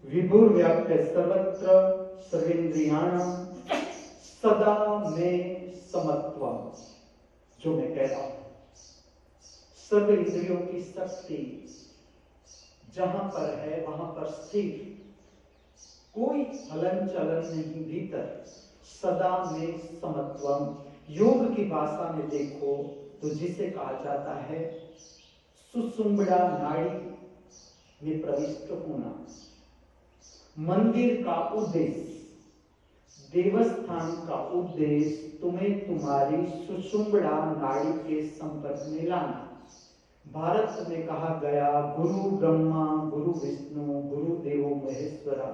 विभुर व्याप्य सर्वत्र सर्वेंद्रियाणाम सदा में समत्वम। जो मैं कह रहा हूं, सर्व इंद्रियों की शक्ति जहां पर है वहां पर स्थिर, कोई हलन चलन नहीं भीतर, सदा में समत्वम। योग की भाषा में देखो तो जिसे कहा जाता है सुषुम्बड़ा नाड़ी में प्रविष्ट होना। मंदिर का उद्देश्य, देवस्थान का उद्देश्य तुम्हें तुम्हारी सुषुम्बड़ा नाड़ी के संपर्क में लाना। भारत में कहा गया गुरु ब्रह्मा गुरु विष्णु गुरु देवो महेश्वरा,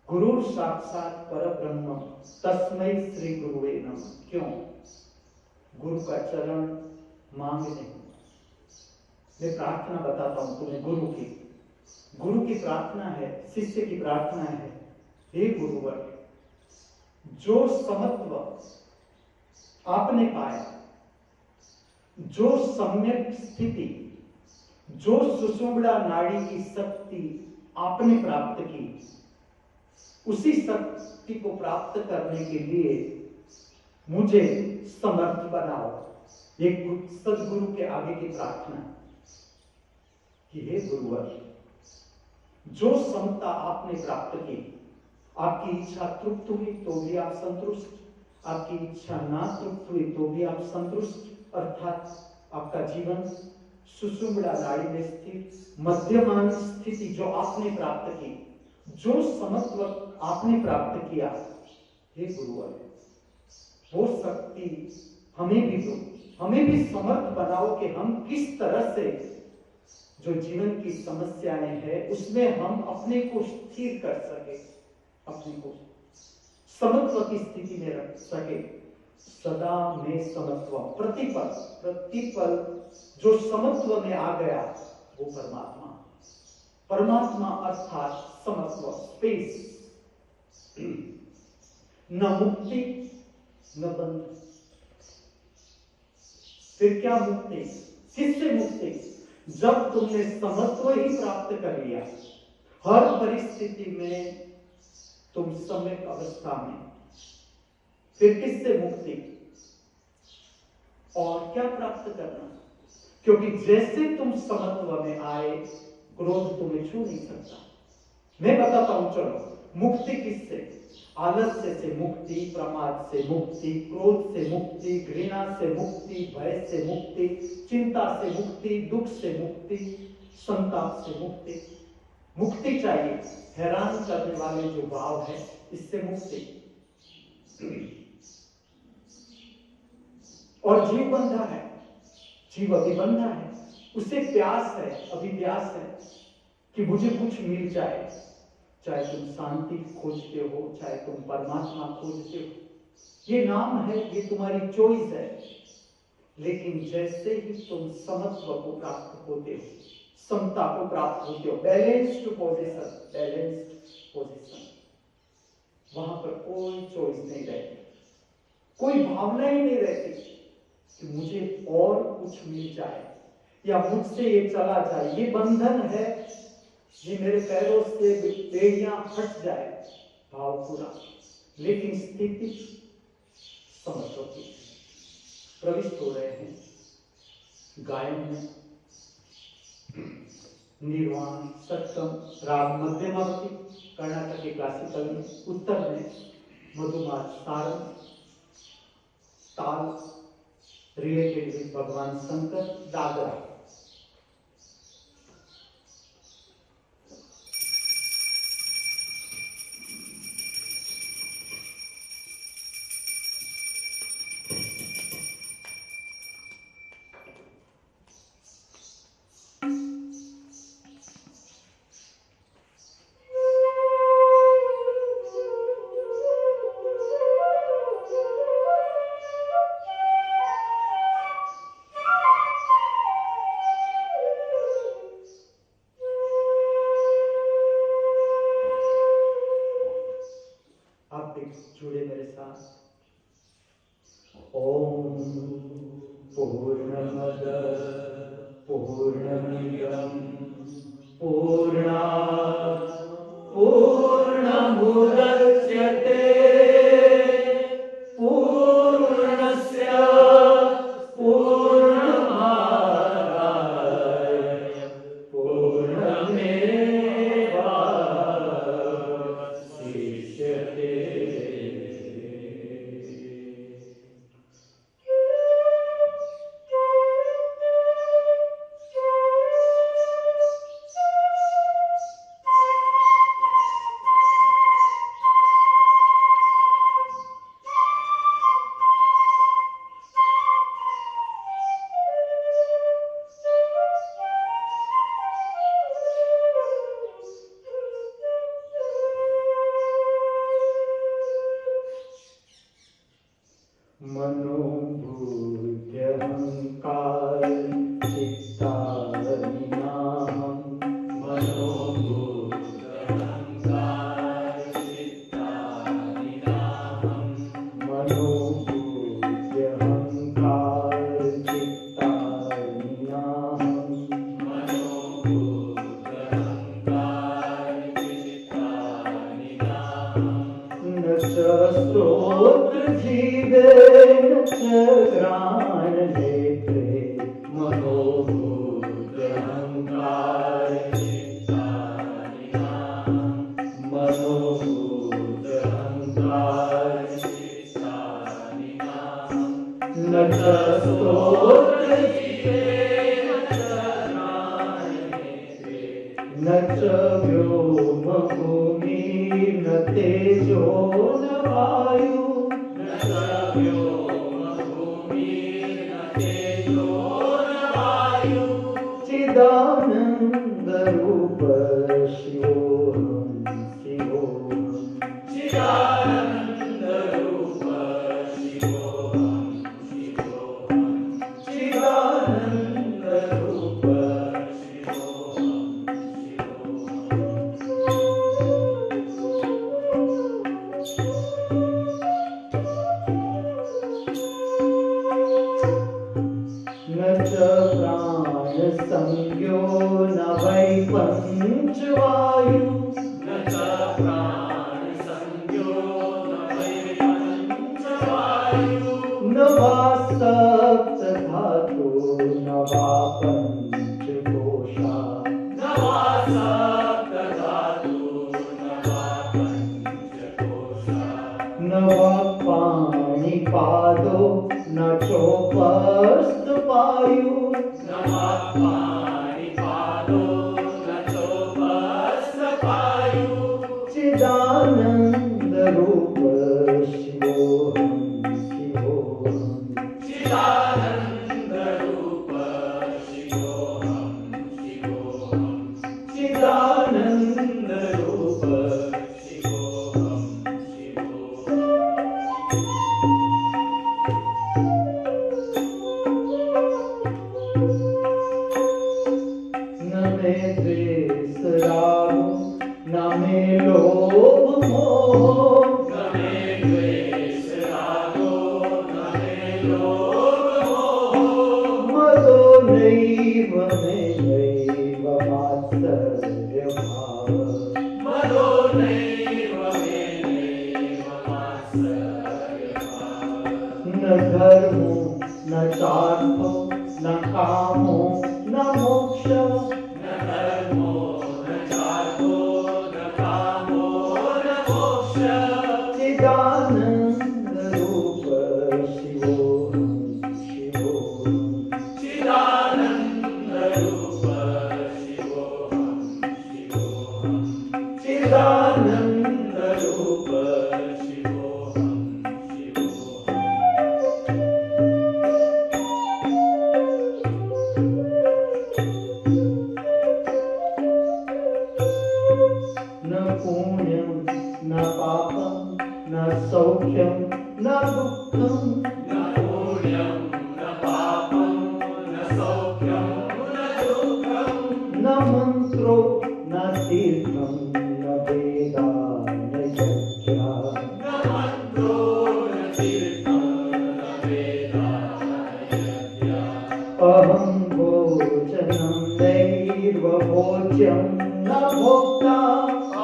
गुरु साक्षात परब्रह्म तस्मै श्री गुरुवे नमः। क्यों? गुरु का चरण मांगने। मैं प्रार्थना बताता हूं तुम्हें गुरु की। गुरु की प्रार्थना है, शिष्य की प्रार्थना है, हे गुरुवर, जो समत्व आपने पाया, जो सम्यक स्थिति, जो सुषुम्बड़ा नाड़ी की शक्ति आपने प्राप्त की, उसी शक्ति को प्राप्त करने के लिए मुझे समर्थ बनाओ। एक सदगुरु के आगे की प्रार्थना कि हे गुरुवर, जो समता आपने प्राप्त की, आपकी इच्छा तृप्त हुई तो भी आप संतुष्ट, आपकी इच्छा ना तृप्त हुई तो भी आप संतुष्ट, अर्थात आपका जीवन सुषुम्बड़ा नाड़ी में स्थित मध्यमान स्थिति जो आपने प्राप्त की, जो समत्व आपने प्राप्त किया, हे गुरुवर, वो शक्ति हमें भी दो, हमें भी समर्थ बनाओ कि हम किस तरह से जो जीवन की समस्याएं हैं उसमें हम अपने को स्थिर कर सके, अपने को समत्व की स्थिति में रख सके। सदा में समत्व, प्रतिपल प्रतिपल जो समत्व में आ गया वो परमात्मा, परमात्मा अर्थात समत्व, स्पेस। न मुक्ति न बंधन, फिर क्या मुक्ति? किससे मुक्ति? जब तुमने समत्व ही प्राप्त कर लिया, हर परिस्थिति में तुम सम्यक अवस्था में, फिर किससे मुक्ति? और क्या प्राप्त करना? क्योंकि जैसे तुम समत्व में आए, क्रोध तुम्हें छू नहीं सकता। मैं बताता हूं, चलो मुक्ति किससे? आलस्य से मुक्ति, प्रमाद से मुक्ति, क्रोध से मुक्ति, घृणा से मुक्ति, भय से मुक्ति, चिंता से मुक्ति, दुख से मुक्ति, संताप से मुक्ति। मुक्ति चाहिए। हैरान करने वाले जो भाव है, इससे मुक्ति। और जीव बंधा है, जीव अभिबंधा है, उसे प्यास है, अभिप्यास है कि मुझे कुछ मिल जाए। चाहे तुम शांति खोजते हो, चाहे तुम परमात्मा खोजते हो, ये नाम है, ये तुम्हारी चॉइस है। लेकिन जैसे ही तुम समत्व को प्राप्त होते हो, समता को प्राप्त होते हो, बैलेंस्ड पोजीशन, वहां पर कोई चॉइस नहीं रहती, कोई भावना ही नहीं रहती कि मुझे और कुछ मिल जाए या मुझसे ये चला जाए, ये बंधन है, ये मेरे पैरों से बेड़ियां हट जाए, भाव पूरा। लेकिन स्थिति समत्व की प्रविष्ट हो रहे हैं। गायन में निर्वाण, सत्सम, राग मध्यमावती, कर्नाटक के क्लासिकल में, उत्तर में मधुमार, सारंग, ताल रिलेटेड विद भगवान शंकर, दादरा। जुड़े मेरे साथ। ओम पूर्णमद पूर्णमिदं पूर्णात् पूर्णमुदच्यते पूर्णस्य पूर्णमादाय पूर्णमेवावशिष्यते। मनोबुद्ध्यहंकार चित्तानिनाहं मनोबुद्ध्यहंकार चित्तानिनाहं मनोबुद्ध्यहंकार चित्तानिनाहं मनोबुद्ध्यहंकार चित्तानिनाहं न च स्तोत्र जीवेन च घ्राण नेत्रे मनोबुद्ध्यहंकार चित्तानिनाहं मनोबुद्ध्यहंकार चित्तानिनाहं न च स्तोत्र जीवेन च घ्राण नेत्रे न च व्योम भूमिर्न तेजो न वायु न च व्योम भूमिर्न तेजो न वायु चिदानंद रूप शिवोऽहं शिवोऽहं चिदानंद रूप शिवोऽहं शिवोऽहं चिदानंद रूप शिवोऽहं शिवोऽहं। पंचवायु न च प्राणसंज्ञो न वै पंचवायु न वा सप्तधातु न वा पंचकोशा न वा सप्तधातु न वा पंचकोशा न वा पाणिपादो न चोपस्थपायु न वा पाणिपादो न चोपस्थपायु चिदानंद रूप शिवोहम शिवोहम चिदानंद रूप शिवोहम शिवोहम चिदानंद रूप शिवोहम शिवोहम न मे द्वेष राग न मे लोभ मोह न मे द्वेष रागो न मे लोभ मोह मदो नैव मे नैव मात्सर्य भाव मदो नैव मे नैव मात्सर्य भाव न धर्मो न चार्थो न कामो न मोक्ष न धर्मो न चार्थो न कामो न मोक्ष चिदानंद रूप शिवोहम शिवोहम चिदानंद रूप शिवोहम शिवोहम चिदानंद रूप शिवोहम शिवोहम न पुण्यम न पापम न सौख्यम न दुःखम न पुण्यं न पापं न सौख्यं न दुःखं न मंत्रो न तीर्थम न वेदा न यज्ञा न मन्त्रो न तीर्थं न वेदा न यज्ञः अहं भोजनं नैव भोज्यं न भोक्ता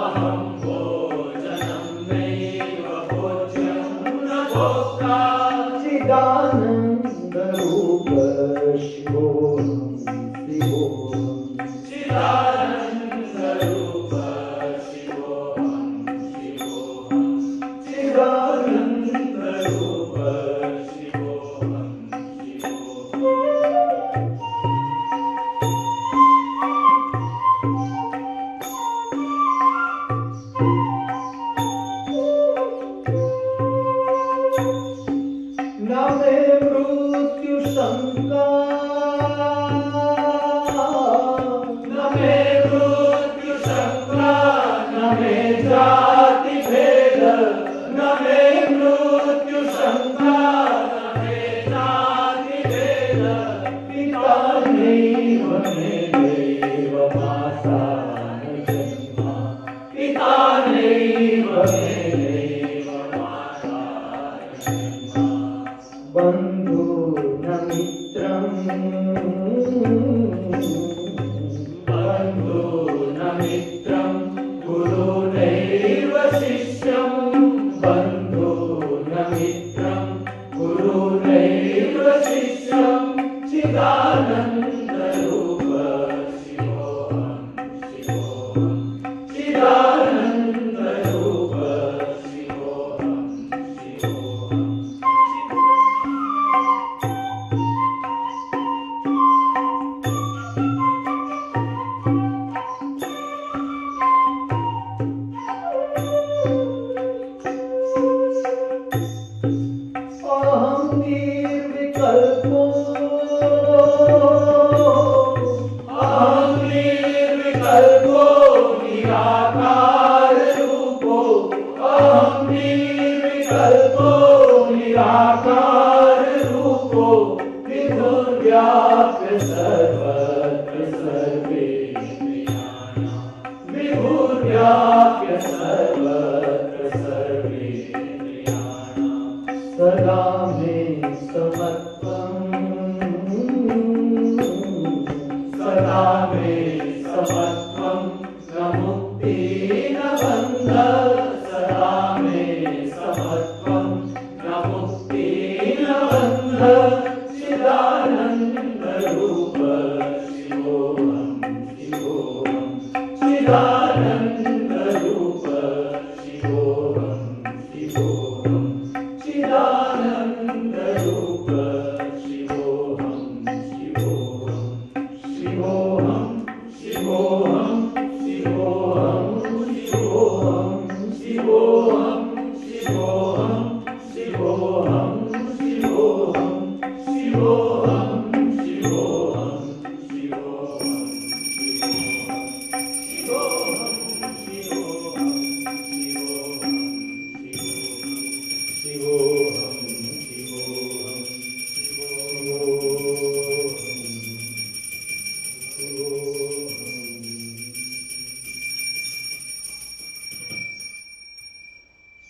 अहं भोजनं नैव भोज्यं न भोक्ता चिदानंद रूप शिवोहम शिवोहम चिदानन्द रूप शिवोहं शिवोहं चिदानंद रूप शिवोहं शिवोहम् न मे मृत्यु शंका न मे मृत्यु शंका न मे जाति भेद न मे मृत्यु शंका न मे जाति भेद पिता नैव मे नैव माता न जन्मा पिता नैव मे नैव माता न जन्मा बंधु न मित्रं बन्धु न मित्रं गुरु नैव शिष्यं बन्धु न मित्रं गुरु नैव शिष्यं चिदानन्द रूप शिवोहं शिवोहं चिदानन्द रूप शिवोहं शिवोहं समत्वं न मुक्ति न बन्धः सदा मे समत्वं न मुक्ति न बन्धः चिदानन्द रूप शिवोऽहं शिवोऽहं चिदानन्द रूप शिवोऽहं शिवोऽहं चिदानन्द रूप शिवोऽहं शिवोऽहं शिवोऽहं शिवोऽहं शिवोऽहं शिवोऽहं शिवोऽहं शिवोऽहं शिवोऽहं शिवोऽहं शिवोऽहं शिवोऽहं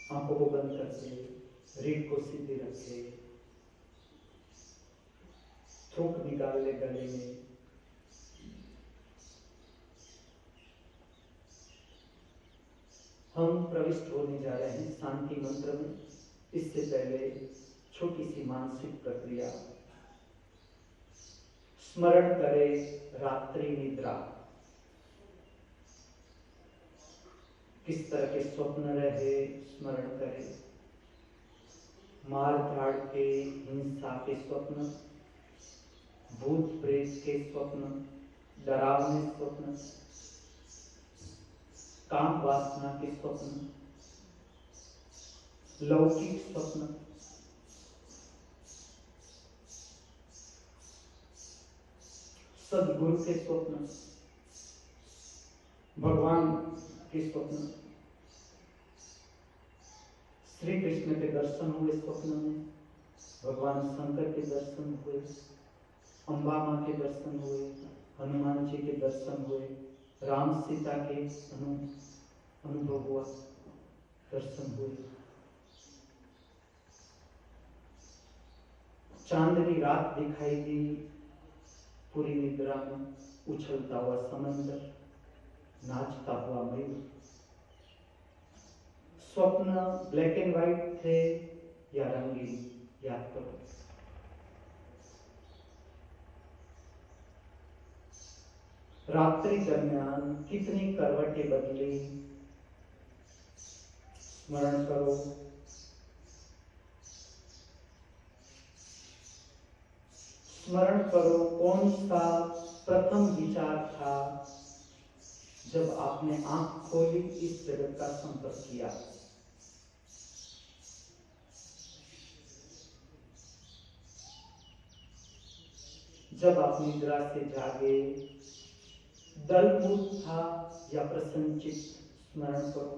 आंखों को बंद करके रीढ़ को सीधी रखे, थूक निकाल ले गले में। हम प्रविष्ट होने जा रहे हैं शांति मंत्र में। इससे पहले छोटी सी मानसिक प्रक्रिया। स्मरण करें रात्रि निद्रा। किस तरह के स्वप्न रहे स्मरण करें। मार धाड़ के, हिंसा के स्वप्न, भूत प्रेत के स्वप्न, डरावने स्वप्न, काम वासना के स्वप्न, लौकिक स्वप्न, सदगुरु के स्वप्न, भगवान के स्वप्न, श्री कृष्ण के दर्शन हुए स्वप्न में, भगवान शंकर के दर्शन हुए, अम्बा माँ के दर्शन हुए, हनुमान जी के दर्शन हुए, राम सीता के अनुभव हुआ, दर्शन हुए। चांदनी रात दिखाई दी, पूरी निद्रा में उछलता हुआ समंदर, नाचता हुआ मयूर। स्वप्न ब्लैक एंड व्हाइट थे या रंगीन, याद करो। रात्रि दरमियान कितनी करवटें बदली, स्मरण करो। स्मरण करो कौन सा प्रथम विचार था जब आपने आंख खोली, इस जगत का संपर्क किया। जब आप निद्रा से जागे, दलभूत था या प्रसन्नचित, स्मरण करो।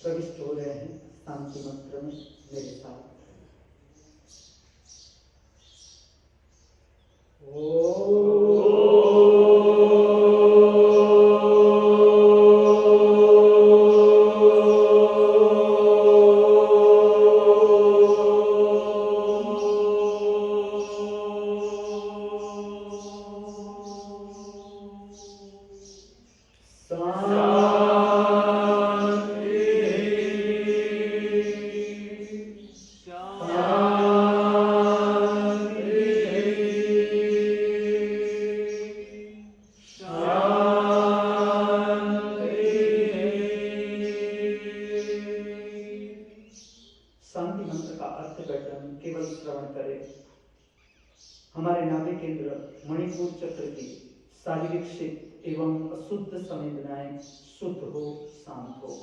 प्रविष्ट हो रहे हैं शांति मंत्र में मेरे साथ। शांति मंत्र का अर्थघटन केवल श्रवण करें। हमारे नाभि केंद्र मणिपुर चक्र की शारीरिक शिक्त एवं अशुद्ध संवेदनाएं शुद्ध हो, शांत हो।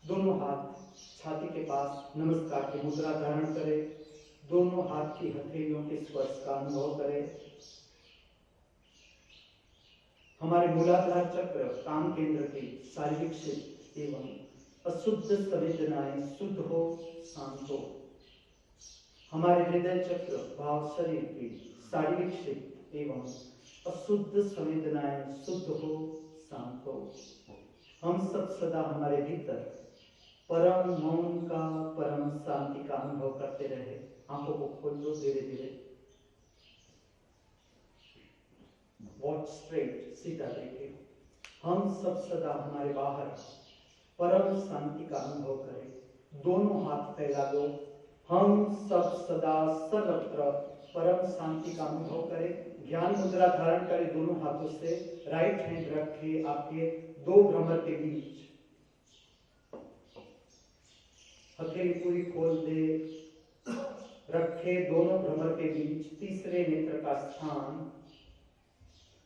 दोनों हाथ छाती के पास नमस्कार की मुद्रा धारण करें। दोनों हाथ की हथेलियों के स्पर्श का अनुभव करें। हमारे मूलाधार चक्र काम केंद्र की शारीरिक शिक्त एवं अशुद्ध संवेदनाएं शुद्ध हो, शांत हो। हमारे हृदय चक्र भाव शरीर की शारीरिक शिक्त एवं अशुद्ध संवेदनाएं शुद्ध हो, शांत हो। हम सब सदा हमारे भीतर परम मौन का, परम शांति का अनुभव करते रहे। आंखों को खोल दो धीरे धीरे। वॉच स्ट्रेट, सीधा देखिए। हम सब सदा हमारे बाहर परम शांति का अनुभव करें। दोनों हाथ फैला दो। हम सब सदा सर्वत्र परम शांति का अनुभव करें। ज्ञान मुद्रा धारण करें दोनों हाथों से। राइट हैंड रखिए आपके दो भ्रमर के बीच। हथेली पूरी खोल दे, रखे दोनों भ्रमर के बीच। तीसरे नेत्र का स्थान,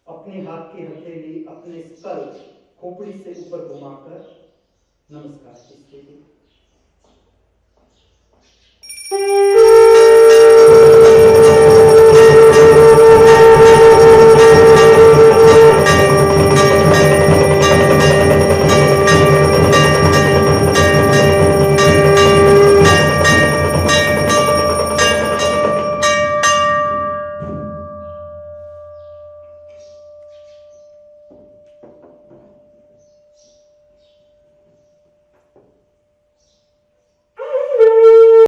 अपने हाथ की हथेली अपने स्कल खोपड़ी से ऊपर घुमाकर नमस्कार कीजिए।